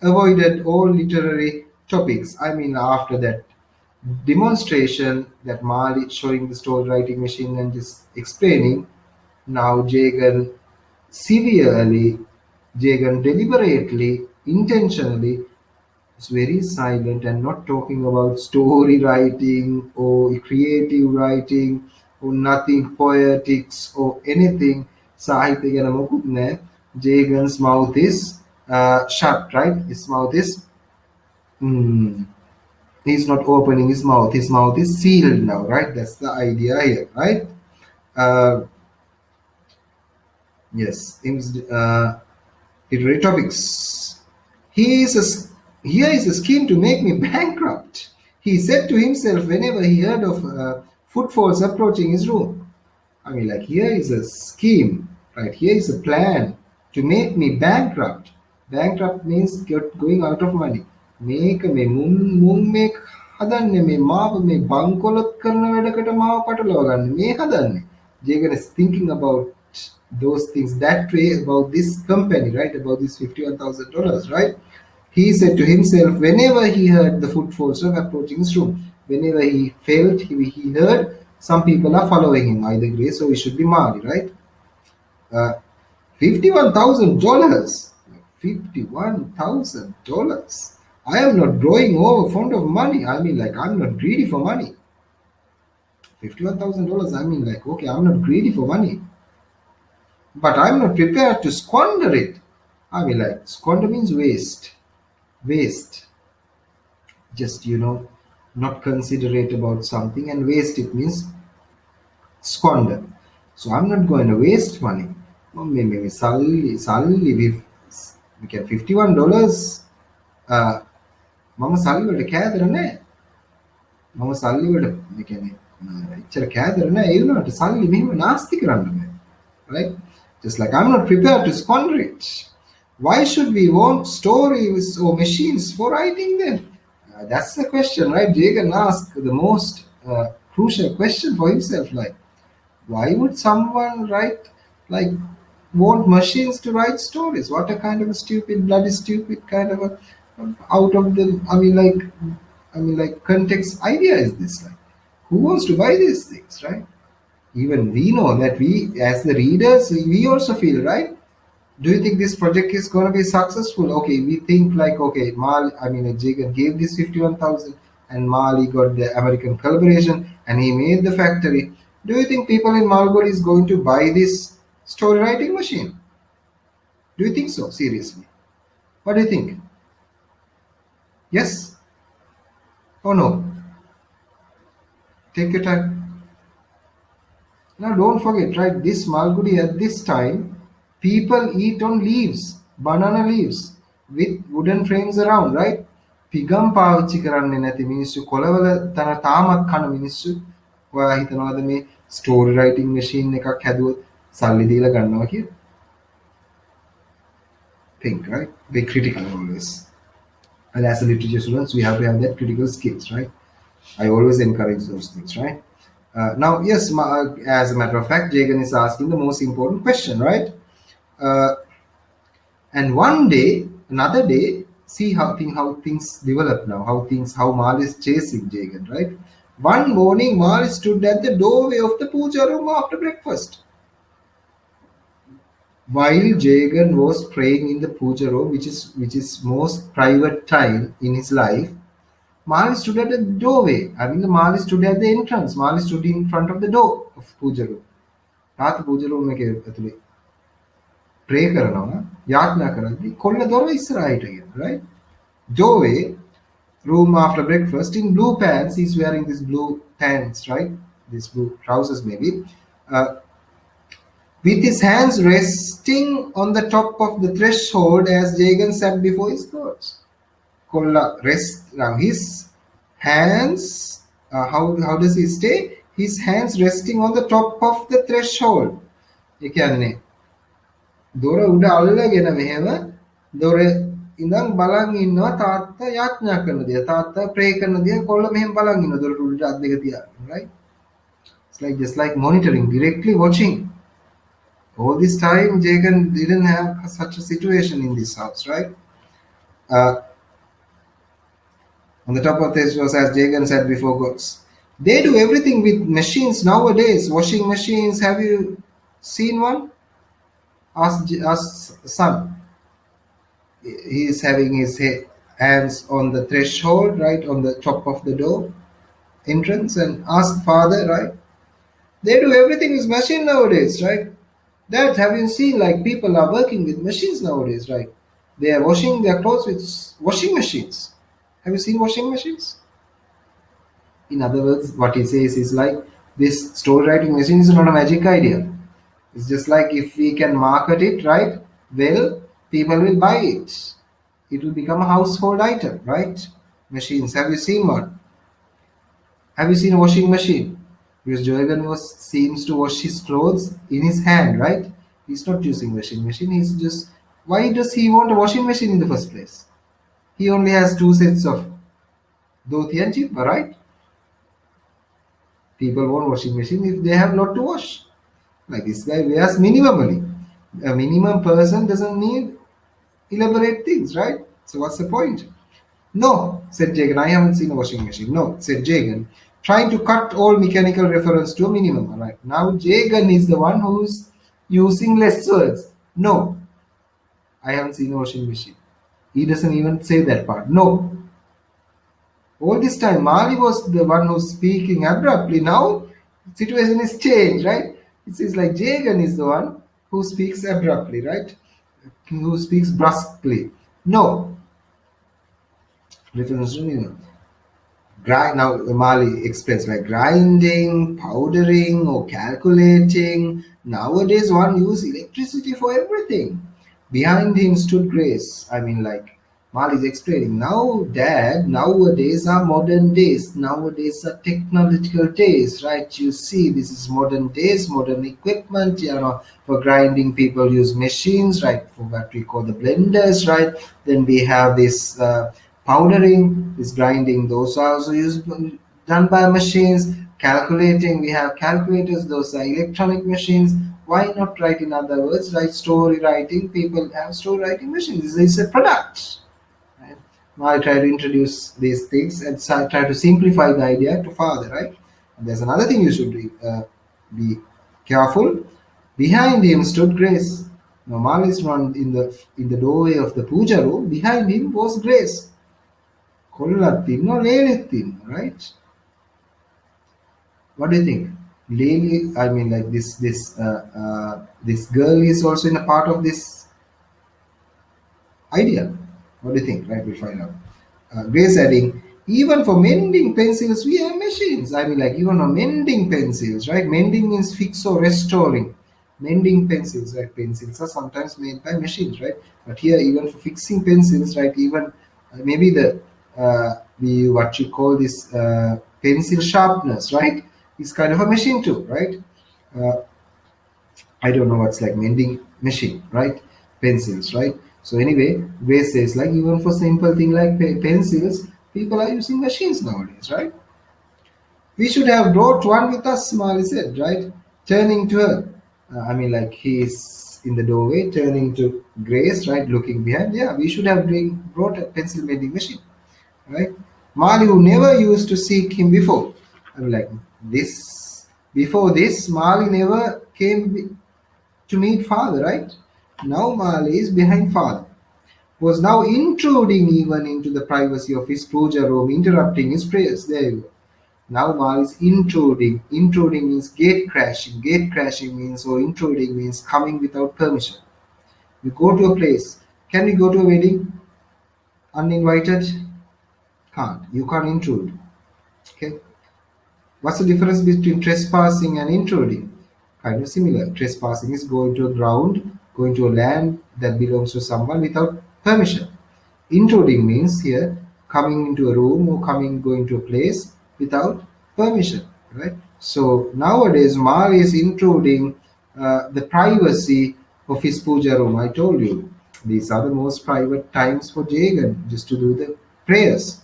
avoided all literary topics. I mean, after that demonstration, that Mali showing the story writing machine and just explaining, now Jagan deliberately, intentionally, is very silent and not talking about story writing or creative writing or nothing poetics or anything. සාහිත්‍ය ගැන මොකුත් නැහැ. Jagan's mouth is shut, right? His mouth is he's not opening his mouth. His mouth is sealed now, right? That's the idea here, right? Yes, literary topics. He is here is a scheme to make me bankrupt. He said to himself whenever he heard of footfalls approaching his room. I mean, like, here is a scheme, right? Here is a plan to make me bankrupt. Bankrupt means going out of money. Make me මුන් මේ හදන්නේ මේ මාව මේ බංකොලොත් කරන වැඩකට මාව පටලවා ගන්න මේ හදන්නේ. Jagan is thinking about those things that way about this company, right? About this $51,000, right? He said to himself whenever he heard the footfalls of approaching his room, whenever he felt, he heard some people are following him, either Grace or it should be Mali, right? $51,000. $51,000. I am not growing over fond of money. I mean, like, I'm not greedy for money. $51,000. I mean, like, okay, I'm not greedy for money, but I'm not prepared to squander it. I mean, like, squander means waste. Waste. Just, not considerate about something, and waste it means squander. So I'm not going to waste money. Maybe suddenly we get $51. මම සල්ලි වලට කෑදර නැහැ. මම සල්ලි වලට ඒ කියන්නේ එච්චර කෑදර නැහැ. ඒ වුණාට සල්ලි මෙහෙම නාස්ති කරන්න බෑ. Right? Just like I'm not prepared to squander it. Why should we want stories or machines for writing them? That's the question, right? Jagan asked the most crucial question for himself, like, why would someone want machines to write stories? What a kind of a bloody stupid kind of a out of the context idea is this? Like, who wants to buy these things, right? Even we know that we, as the readers, we also feel, right? Do you think this project is going to be successful? Okay, we think like, okay, Jagan gave this 51,000 and Mali got the American collaboration and he made the factory. Do you think people in Malgodi is going to buy this story writing machine? Do you think so? Seriously? What do you think? Yes or no? Take your time. Now don't forget, right? This Malgudi at this time, people eat on leaves, banana leaves, with wooden frames around, right? Pigam පාවිච්චි කරන්නේ නැති මිනිස්සු කොළවල තන තාමත් කන මිනිස්සු ඔයා හිතනවාද මේ ස්ටෝරි රයිටින් මැෂින් එකක් හැදුවොත් සල්ලි දීලා ගන්නවා කියලා? Think, right? Be critical always. And as a literature students, we have to have that critical skills, right? I always encourage those things, right? Now, yes, as a matter of fact, Jagan is asking the most important question, right? And one day, another day, see how things develop now, how Mal is chasing Jagan, right? One morning, Mal stood at the doorway of the puja room after breakfast. While Jagan was praying in the puja room, which is most private time in his life, Mali stood at the doorway. Mali stood at the entrance. Mali stood in front of the door of puja room. Raat puja room එකේ ඇතුලේ pray කරනවා, යාඥා කරද්දී කොල්ල දොර ඉස්සරහට ගියා, right? Doorway, room after breakfast, in blue pants. He's wearing this blue pants, right? These blue trousers maybe. With his hands resting on the top of the threshold as Jagan sat before his gods. Kolla rest. Now his hands, how does he stay? His hands resting on the top of the threshold. ඒ කියන්නේ දොර උඩ අල්ලගෙන මෙහෙම දොර ඉඳන් බලන් ඉන්නවා තාත්තා යාඥා කරන දේ. තාත්තා ප්‍රේ කරන දේ කොල්ල මෙහෙම බලන් ඉන්නවා දොර උඩ අත් දෙක තියාගෙන, right? It's like just like monitoring, directly watching. All this time, Jagan didn't have such a situation in this house, right? On the top of this was, as Jagan said before, gods. They do everything with machines nowadays. Washing machines. Have you seen one? Ask son. He is having his hands on the threshold, right, on the top of the door entrance, and ask father, right? They do everything with machine nowadays, right? Dad, have you seen like people are working with machines nowadays, right? They are washing their clothes with washing machines. Have you seen washing machines? In other words, what he says is like, this story writing machine is not a magic idea. It's just like if we can market it, right? Well, people will buy it. It will become a household item, right? Machines. Have you seen one? Have you seen a washing machine? Because Jurgen was seems to wash his clothes in his hand, right? He's not using washing machine. He's just why does he want a washing machine in the first place? He only has two sets of dhoti and jibba, right? People want washing machine if they have lot to wash. Like this guy wears minimally. A minimum person doesn't need elaborate things, right? So what's the point? No, said Jagan. I haven't seen a washing machine. No, said Jagan, trying to cut all mechanical reference to a minimum. All right. Now Jagan is the one who's using less words. No, I haven't seen a washing machine. He doesn't even say that part. No. All this time, Mali was the one who's speaking abruptly. Now, situation is changed, right? It seems like Jagan is the one who speaks abruptly, right? Who speaks brusquely. No. Reference to minimum. Grind now Mali explains like grinding, powdering, or calculating. Nowadays, one use electricity for everything. Behind him stood Grace. I mean, like Mali is explaining now, Dad. Nowadays are modern days. Nowadays are technological days, right? You see, this is modern days, modern equipment. You know, for grinding, people use machines, right? For what we call the blenders, right? Then we have this. Powdering is grinding, those are also used done by machines. Calculating, we have calculators, those are electronic machines. Why not write in other words, like story writing? People have story writing machines. It's a product. Right? Now I try to introduce these things and try to simplify the idea to father, right? And there's another thing you should be careful. Behind him stood Grace. Now Mali's run in the doorway of the puja room. Behind him was Grace. Kollatin or Lelithin, right? What do you think? Lely, I mean, like this girl is also in a part of this idea. What do you think? Right, we'll find out. Grace adding, even for mending pencils, we have machines. I mean, like even for mending pencils, right? Mending means fix or restoring. Mending pencils, right? Pencils are sometimes made by machines, right? But here, even for fixing pencils, right? Even maybe the what you call this pencil sharpness, right? Is kind of a machine too, right? Uh, I don't know what's like mending machine, right? Pencils, right? So anyway, Grace says like even for simple thing like pencils, people are using machines nowadays, right? We should have brought one with us, Mali said, right? Turning to her. I mean, like he's in the doorway, turning to Grace, right? Looking behind. Yeah, we should have brought a pencil mending machine, right? Mali, who never used to seek him before. I'm like, this, before this, Mali never came to meet father, right? Now Mali is behind father. Was now intruding even into the privacy of his puja room, interrupting his prayers. There you go. Now Mali is intruding. Intruding means gate crashing. Gate crashing means, or intruding means coming without permission. You go to a place. Can we go to a wedding uninvited? Can't. You can't intrude. Okay. What's the difference between trespassing and intruding? Kind of similar. Trespassing is going to a ground, going to a land that belongs to someone without permission. Intruding means here coming into a room or going to a place without permission, right? So nowadays, Mal is intruding the privacy of his puja room. I told you these are the most private times for Jagan just to do the prayers.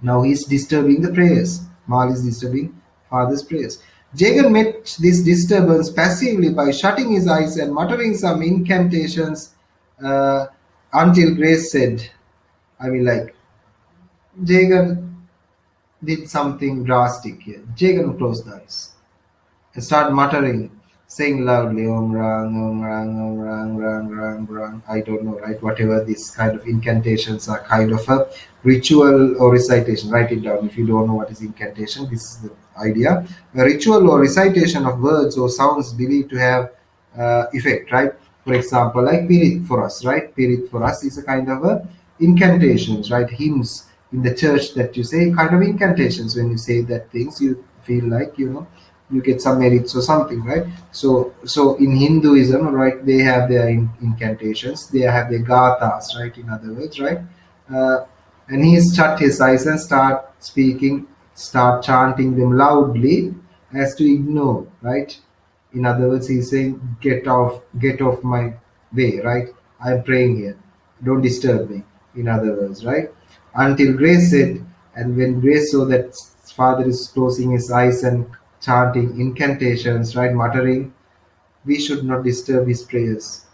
Now he's disturbing the prayers. Mal is disturbing father's prayers. Jagan met this disturbance passively by shutting his eyes and muttering some incantations until Grace said, I mean, like, Jagan did something drastic here. Jagan closed the eyes and started muttering, saying loudly, Om Rang, Om Rang, Om Rang, Rang, Rang, Rang. I don't know, right? Whatever these kind of incantations are, kind of a ritual or recitation. Write it down if you don't know what is incantation. This is the idea. A ritual or recitation of words or sounds believed to have effect, right? For example, like Pirit for us, right? Pirit for us is a kind of a incantations, right? Hymns in the church that you say, kind of incantations. When you say that things, you feel like, you get some merits or something, right? So in Hinduism, right, they have their incantations, they have their gathas, right, in other words, right? uh, and he shut his eyes and start chanting them loudly as to ignore, right? In other words, he's saying, get off my way, right? I'm praying here, don't disturb me, in other words, right? Until Grace said, and when Grace saw that father is closing his eyes and chanting incantations, right, muttering, we should not disturb his prayers.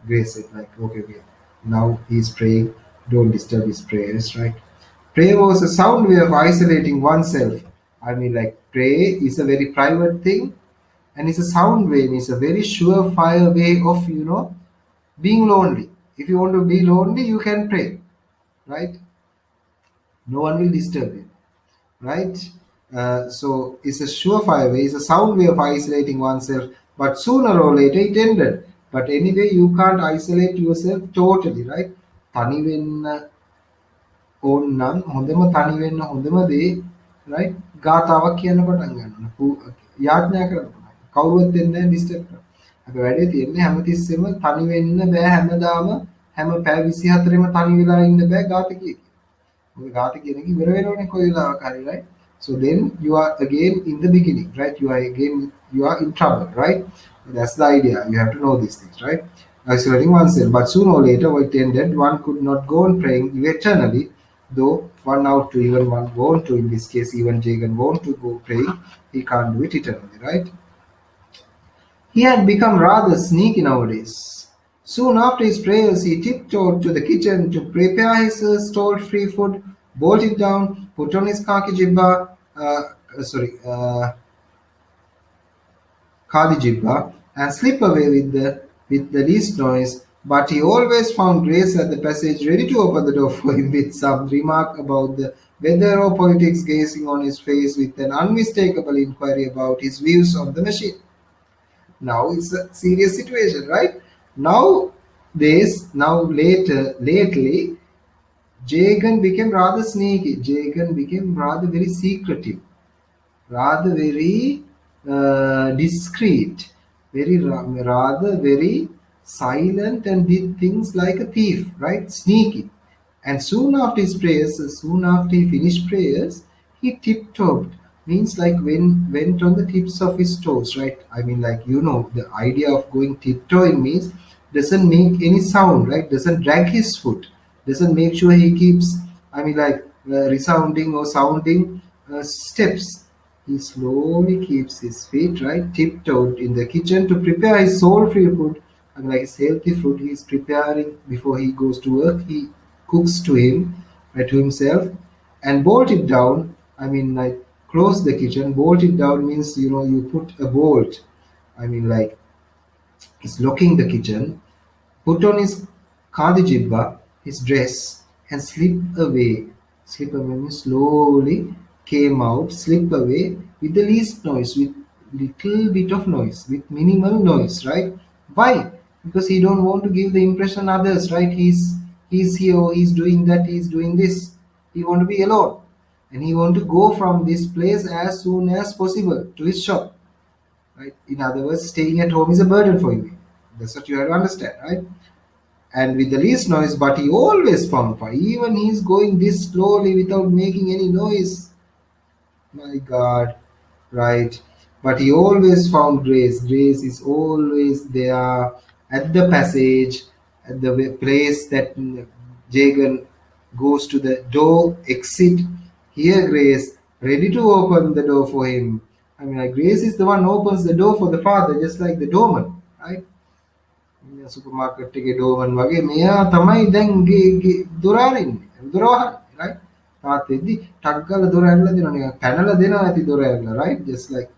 Grace said, like, okay, okay, now he's praying, don't disturb his prayers, right? Prayer was a sound way of isolating oneself. I mean, like, pray is a very private thing, and it's a sound way, and it's a very surefire way of, being lonely. If you want to be lonely, you can pray, right? No one will disturb you, right? So it's a surefire way, it's a sound way of isolating oneself, but sooner or later it ended. But anyway, you can't isolate yourself totally, right? තනි වෙන්න ඕන්නම් හොඳම තනි වෙන්න හොඳම දේ, right? ගාතාවක් කියන්න පටන් ගන්න යාඥා කරන්න කවුරුවත් එන්නේ නැහැ ඩිස්ටර්බ් කරන්න. අපි වැඩේ තියෙන්නේ හැමතිස්සෙම තනි වෙන්න බෑ, හැමදාම හැම පැය 24ෙම තනි වෙලා ඉන්න බෑ ගාත කිය. මොකද ගාත කියන එක ඉවර වෙනවනේ කොයි වෙලාවක හරි, right? So then you are again in the beginning, right? You are in trouble, right? That's the idea. You have to know these things, right? Isolating oneself, but sooner or later it ended. One could not go on praying eternally, though one out to even one want to, in this case even Jagan want to go praying, he can't do it eternally, right? He had become rather sneaky nowadays. Soon after his prayers, he tiptoed to the kitchen to prepare his stalled free food, bolted down, put on his khaki jibba, khadi jibba, and slip away with the least noise. But he always found Grace at the passage, ready to open the door for him with some remark about the weather or politics, gazing on his face with an unmistakable inquiry about his views on the machine. Now it's a serious situation, right? Lately, Jagan became rather sneaky. Jagan became rather very secretive, rather very discreet, rather very silent, and did things like a thief, right? Sneaky. And soon after he finished prayers, he tiptoed. Means like went on the tips of his toes, right? I mean, like, the idea of going tiptoeing means doesn't make any sound, right? Doesn't drag his foot, doesn't make sure he keeps, I mean, like, resounding or sounding steps. He slowly keeps his feet, right, tiptoed in the kitchen to prepare his soul-free food. I mean, like, his healthy food he's preparing before he goes to work. He cooks to him, right, to himself, and bolt it down. I mean, like, close the kitchen. Bolt it down means, you put a bolt. I mean, like, he's locking the kitchen, put on his khadi jibba, his dress, and slip away. Slip away means slowly came out, slip away with the least noise, with little bit of noise, with minimal noise, right? Why? Because he don't want to give the impression others, right? He's here, he's doing that, he's doing this. He want to be alone, and he want to go from this place as soon as possible to his shop, right? In other words, staying at home is a burden for him. That's what you have to understand, right? And with the least noise, but he always found fire. Even he's going this slowly without making any noise. My God, right? But he always found Grace. Grace is always there at the passage, at the place that Jagan goes to the door, exit. Here, Grace, ready to open the door for him. I mean, like, Grace is the one who opens the door for the father, just like the doorman, right? Supermarket එකේ ඩෝවන් වගේ මෙයා තමයි දැන් ගේ දොර අරින්නේ දොර වහන්නේ, right? තාත්තෙද්දි ටක් ගාලා දොර ඇරලා දෙනවා නිකන් පැනලා දෙනවා ඇති දොර ඇරලා, right? Just like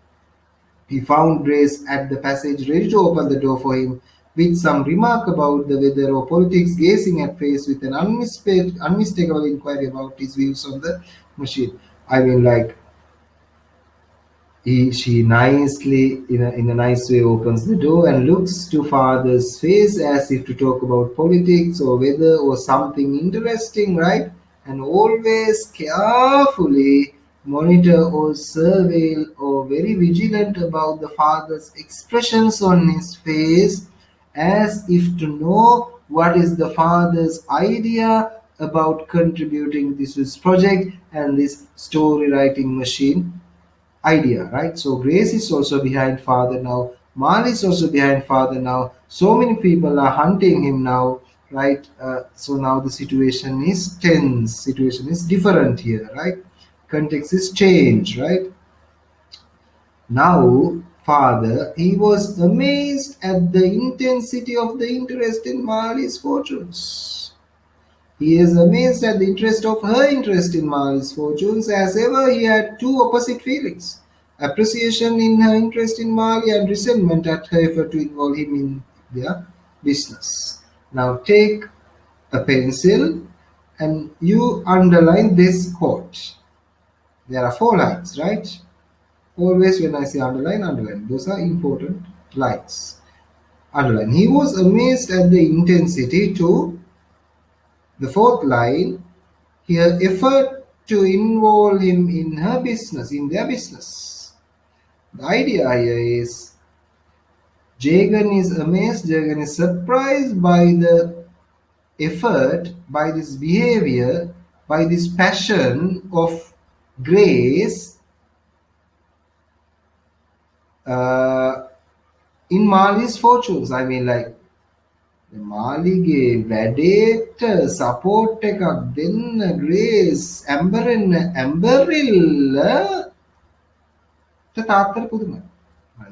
he found Grace at the passage, ready to open the door for him with some remark about the weather or politics, gazing at face with an unmistakable inquiry about his views on the machine. I mean, like, she nicely, in a nice way, opens the door and looks to father's face as if to talk about politics or weather or something interesting, right? And always carefully monitor or surveil or very vigilant about the father's expressions on his face, as if to know what is the father's idea about contributing to this project and this story writing machine idea, right? So Grace is also behind father now. Mal is also behind father now. So many people are hunting him now, right? So now the situation is tense. Situation is different here, right? Context is changed, right? Now, father, he was amazed at the intensity of the interest in Mali's fortunes. He is amazed at the interest of her interest in Mari's fortunes, as ever he had two opposite feelings: appreciation in her interest in Mali and resentment at her effort to involve him in their business. Now take a pencil and you underline this quote. There are four lines, right? Always when I say underline, underline. Those are important lines. Underline. He was amazed at the intensity to the fourth line here, effort to involve him in her business, in their business. The idea here is Jagan is amazed, Jagan is surprised by the effort, by this behavior, by this passion of Grace uh, in Mali's fortunes. I mean, like, මාලිගේ වැඩේට support එකක් දෙන්න Grace ඇම්බරිල්ල තාත්තට පුදුමයි.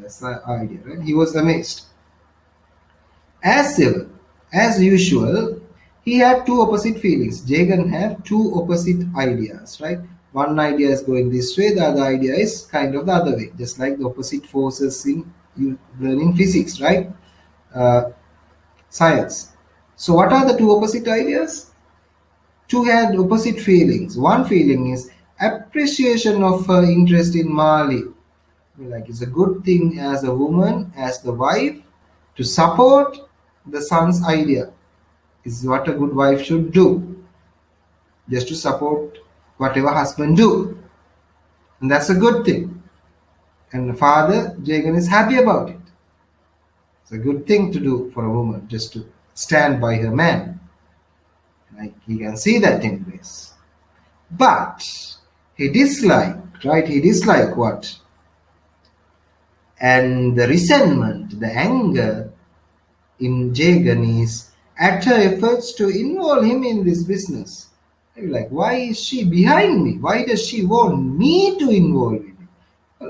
That's the idea, right? He was amazed. As ever, as usual, he had two opposite feelings. Jagan had two opposite ideas, right? One idea is going this way, the other idea is kind of the other way, just like the opposite forces in you learning physics, right? Science. So, what are the two opposite ideas? Two had opposite feelings. One feeling is appreciation of her interest in Mali. Like, it's a good thing as a woman, as the wife, to support the son's idea. Is what a good wife should do. Just to support whatever husband do. And that's a good thing. And the father, Jagan, is happy about it. It's a good thing to do for a woman, just to stand by her man. Like, he can see that in Grace. But he disliked, right? He disliked what? And the resentment, the anger in Jagan is at her efforts to involve him in this business. Like, why is she behind me? Why does she want me to involve in it?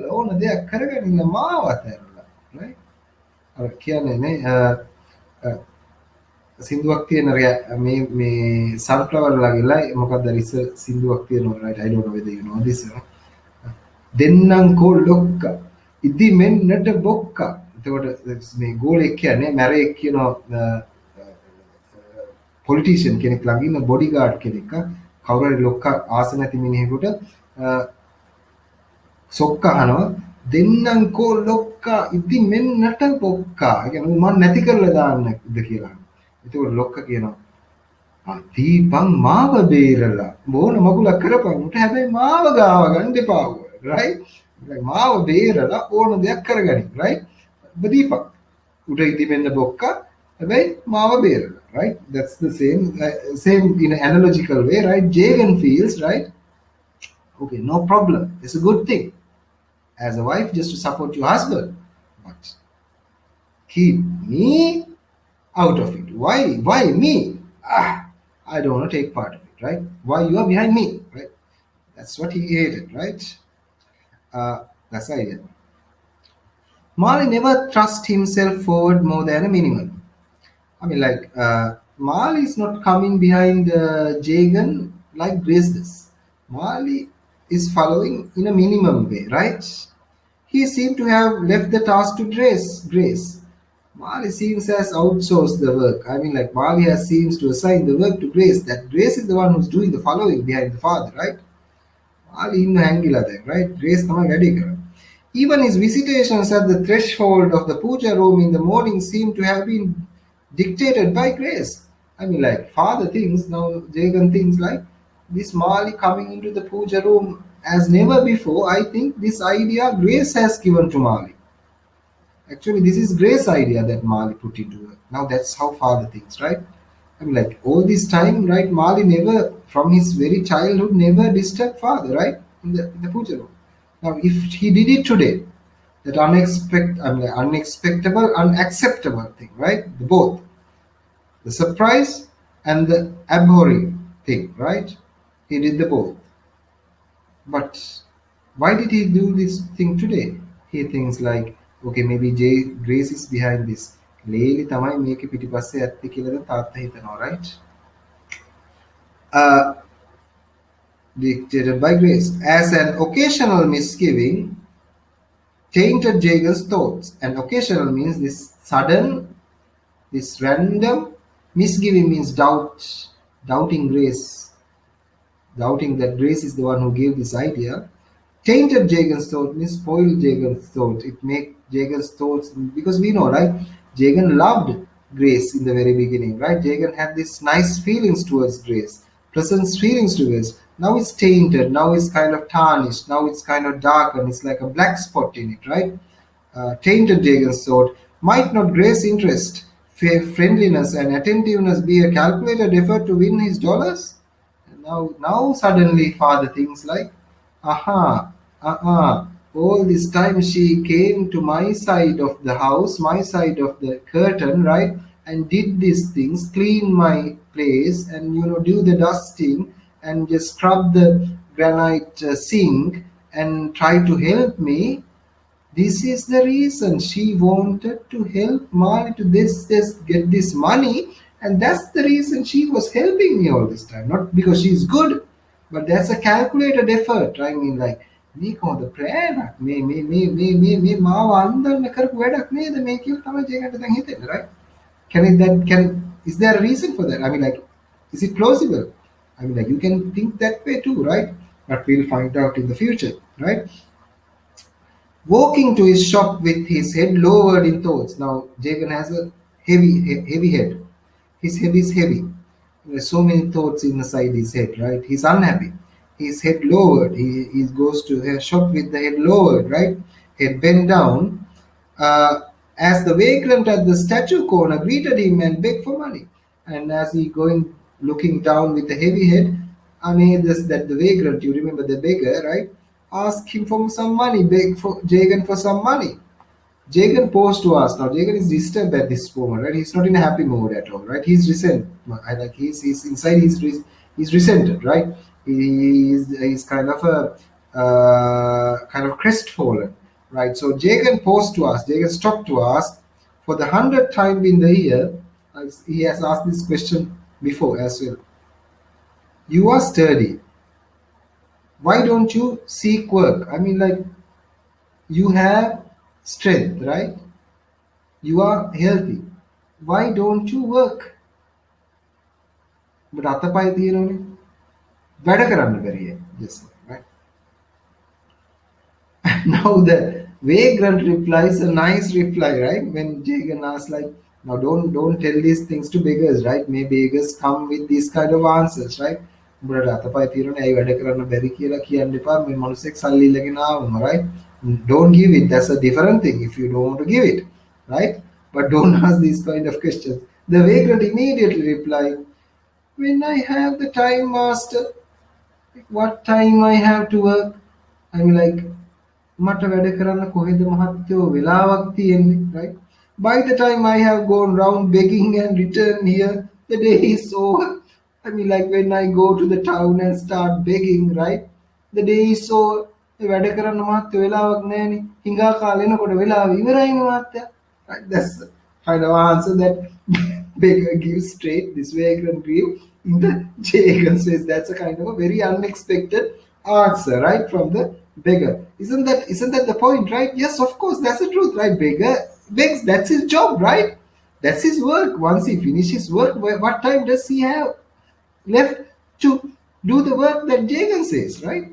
Well, they are කරගෙන මාව අතහැරලා, right? අර කියන්නේ නේ සින්දුවක් තියෙන මේ sunflower වගේලා මොකක්ද ඉස්ස සින්දුවක් තියෙනවා, right? I don't know whether you know this. දෙන්නංකෝ ලොක්ක ඉදි මෙන්නට බොක්ක. එතකොට මේ ගෝලෙක් කියන්නේ මැරෙක් කියන පොලිටිෂියන් කෙනෙක් ළඟ ඉන්න බොඩිගාඩ් කෙනෙක් කවුරු හරි ලොක්ක ආස නැති මිනිහෙකුට සොක්ක අහනවා දෙන්නංකෝ ලොක්ක ඉදි මෙන්නට බොක්ක. ඒ කියන්නේ මම නැති කරලා දාන්නද කියලා. එතකොට ලොක්ක කියනවා දීපං මාව බේරලා බොන මගුලක් කරපන් උට හැබැයි මාව ගාව ගන්න එපා, right? like මාව බේරලා ඕන දෙයක් කරගනි, right? දීපං උට ඉදි මෙන්න බොක්ක හැබැයි මාව බේරලා, right? That's the same in an analogical way, right? Jagan feels, right, okay, no problem, it's a good thing as a wife just to support your husband, but keep me out of it. Why me? I don't want to take part of it, right? Why you are behind me, right? That's what he hated, right? That's the idea. Mali never thrust himself forward more than a minimum. I mean, like, Mali is not coming behind Jagan like Grace does. Mali is following in a minimum way, right? He seemed to have left the task to Grace. Mali seems has outsourced the work. I mean, like, Mali seems to assign the work to Grace. That Grace is the one who's doing the following behind the father, right? Mali in Angila there, right? Grace තමයි වැඩි කරන්නේ. Even his visitations at the threshold of the puja room in the morning seem to have been dictated by Grace. I mean, like, father thinks now, Jagan thinks like this Mali coming into the puja room as never before. I think this idea Grace has given to Mali. Actually, this is Grace's idea that Mali put into it. Now that's how father thinks, right? I mean, like all this time, right? Mali never, from his very childhood, never disturbed father, right? In the puja room. Now, if he did it today, that unexpectable, unacceptable thing, right? Both the surprise and the abhorring thing, right? He did the both. But why did he do this thing today? He thinks like, okay, maybe Grace is behind this. ලේලි තමයි මේකේ පිටිපස්සේ ඇත්තේ කියලාද තාත්තා හිතනවා, right? Uh, Dictated by Grace. As an occasional misgiving tainted Jagan's thoughts. And occasional means this sudden, this random misgiving means doubt, doubting Grace, doubting that Grace is the one who gave this idea. Tainted Jagan's thought means spoiled Jagan's thought. It make Jagan's thoughts, because we know, right? Jagan loved Grace in the very beginning, right? Jagan had this nice feelings towards Grace, pleasant feelings to Grace. Now it's tainted. Now it's kind of tarnished. Now it's kind of darkened. It's like a black spot in it, right? Tainted Jagan's thought. Might not Grace's interest, friendliness, and attentiveness be a calculated effort to win his dollars? Now suddenly father thinks like, aha, all this time she came to my side of the house, my side of the curtain, right? And did these things, clean my place, and do the dusting, and just scrub the granite sink, and try to help me. This is the reason she wanted to help Mali to this get this money, and that's the reason she was helping me all this time. Not because she's good, but that's a calculated effort. I mean, like, මේක හොඳ ප්‍රෑනක් මේ මාව අන්දන්න කරපු වැඩක් නේද මේ කියලා තමයි ජේකට දැන් හිතෙන්නේ, right? Is there a reason for that? I mean, like, is it plausible? I mean, like, you can think that way too, right? But we'll find out in the future, right? Walking to his shop with his head lowered in thoughts. Now, Jagan has a heavy head. His head is heavy. There's so many thoughts inside his head, right? He's unhappy. His head lowered. He goes to a shop with the head lowered, right? Head bent down. As the vagrant at the statue corner greeted him and begged for money. And as he going, looking down with a heavy head, amazed that the vagrant, you remember the beggar, right? Ask him for some money, beg for Jagan for some money. Jagan paused to ask. Now Jagan is disturbed at this moment, right? He's not in a happy mood at all, right? He's resent. Like he's inside. He's resented, right? He's kind of crestfallen, right? So Jagan paused to ask. Jagan stopped to ask for the 100th time in the year. He has asked this question before as well. You are sturdy. Why don't you seek work? I mean, like, you have strength, right? You are healthy. Why don't you work? But අතපය තියෙනවනේ. වැඩ කරන්න බැරිය. Just right. Now the vagrant replies a nice reply, right? When Jagan asks, like, now don't tell these things to beggars, right? May beggars come with these kind of answers, right? උඹට අතපය තියෙනවනේ ඇයි වැඩ කරන්න බැරි කියලා කියන්න එපා මේ මනුස්සෙක් සල්ලි ඉල්ලගෙන ආවම, right? Don't give it. That's a different thing if you don't want to give it, right? But don't ask these kind of questions. The vagrant immediately replied, when I have the time, master. Like, what time I have to work? I'm like, මට වැඩ කරන්න කොහෙද මහත්තයෝ වෙලාවක් තියෙන්නේ, right? By the time I have gone round begging and returned here, the day is over. I mean, like, when I go to the town and start begging, right? The day is over. වැඩ කරන්න මහත්තයෝ වෙලාවක් නැහැනේ. හිඟා කාලේ එනකොට වෙලාව ඉවරයිනේ මහත්තයා. Right? That's the kind of answer that beggar gives straight. This vagrant give in the Jagan's face. That's a kind of a very unexpected answer, right, from the beggar. Isn't that the point, right? Yes, of course, that's the truth, right? Beggar begs. That's his job, right? That's his work. Once he finishes work, what time does he have left to do the work that Jagan says, right?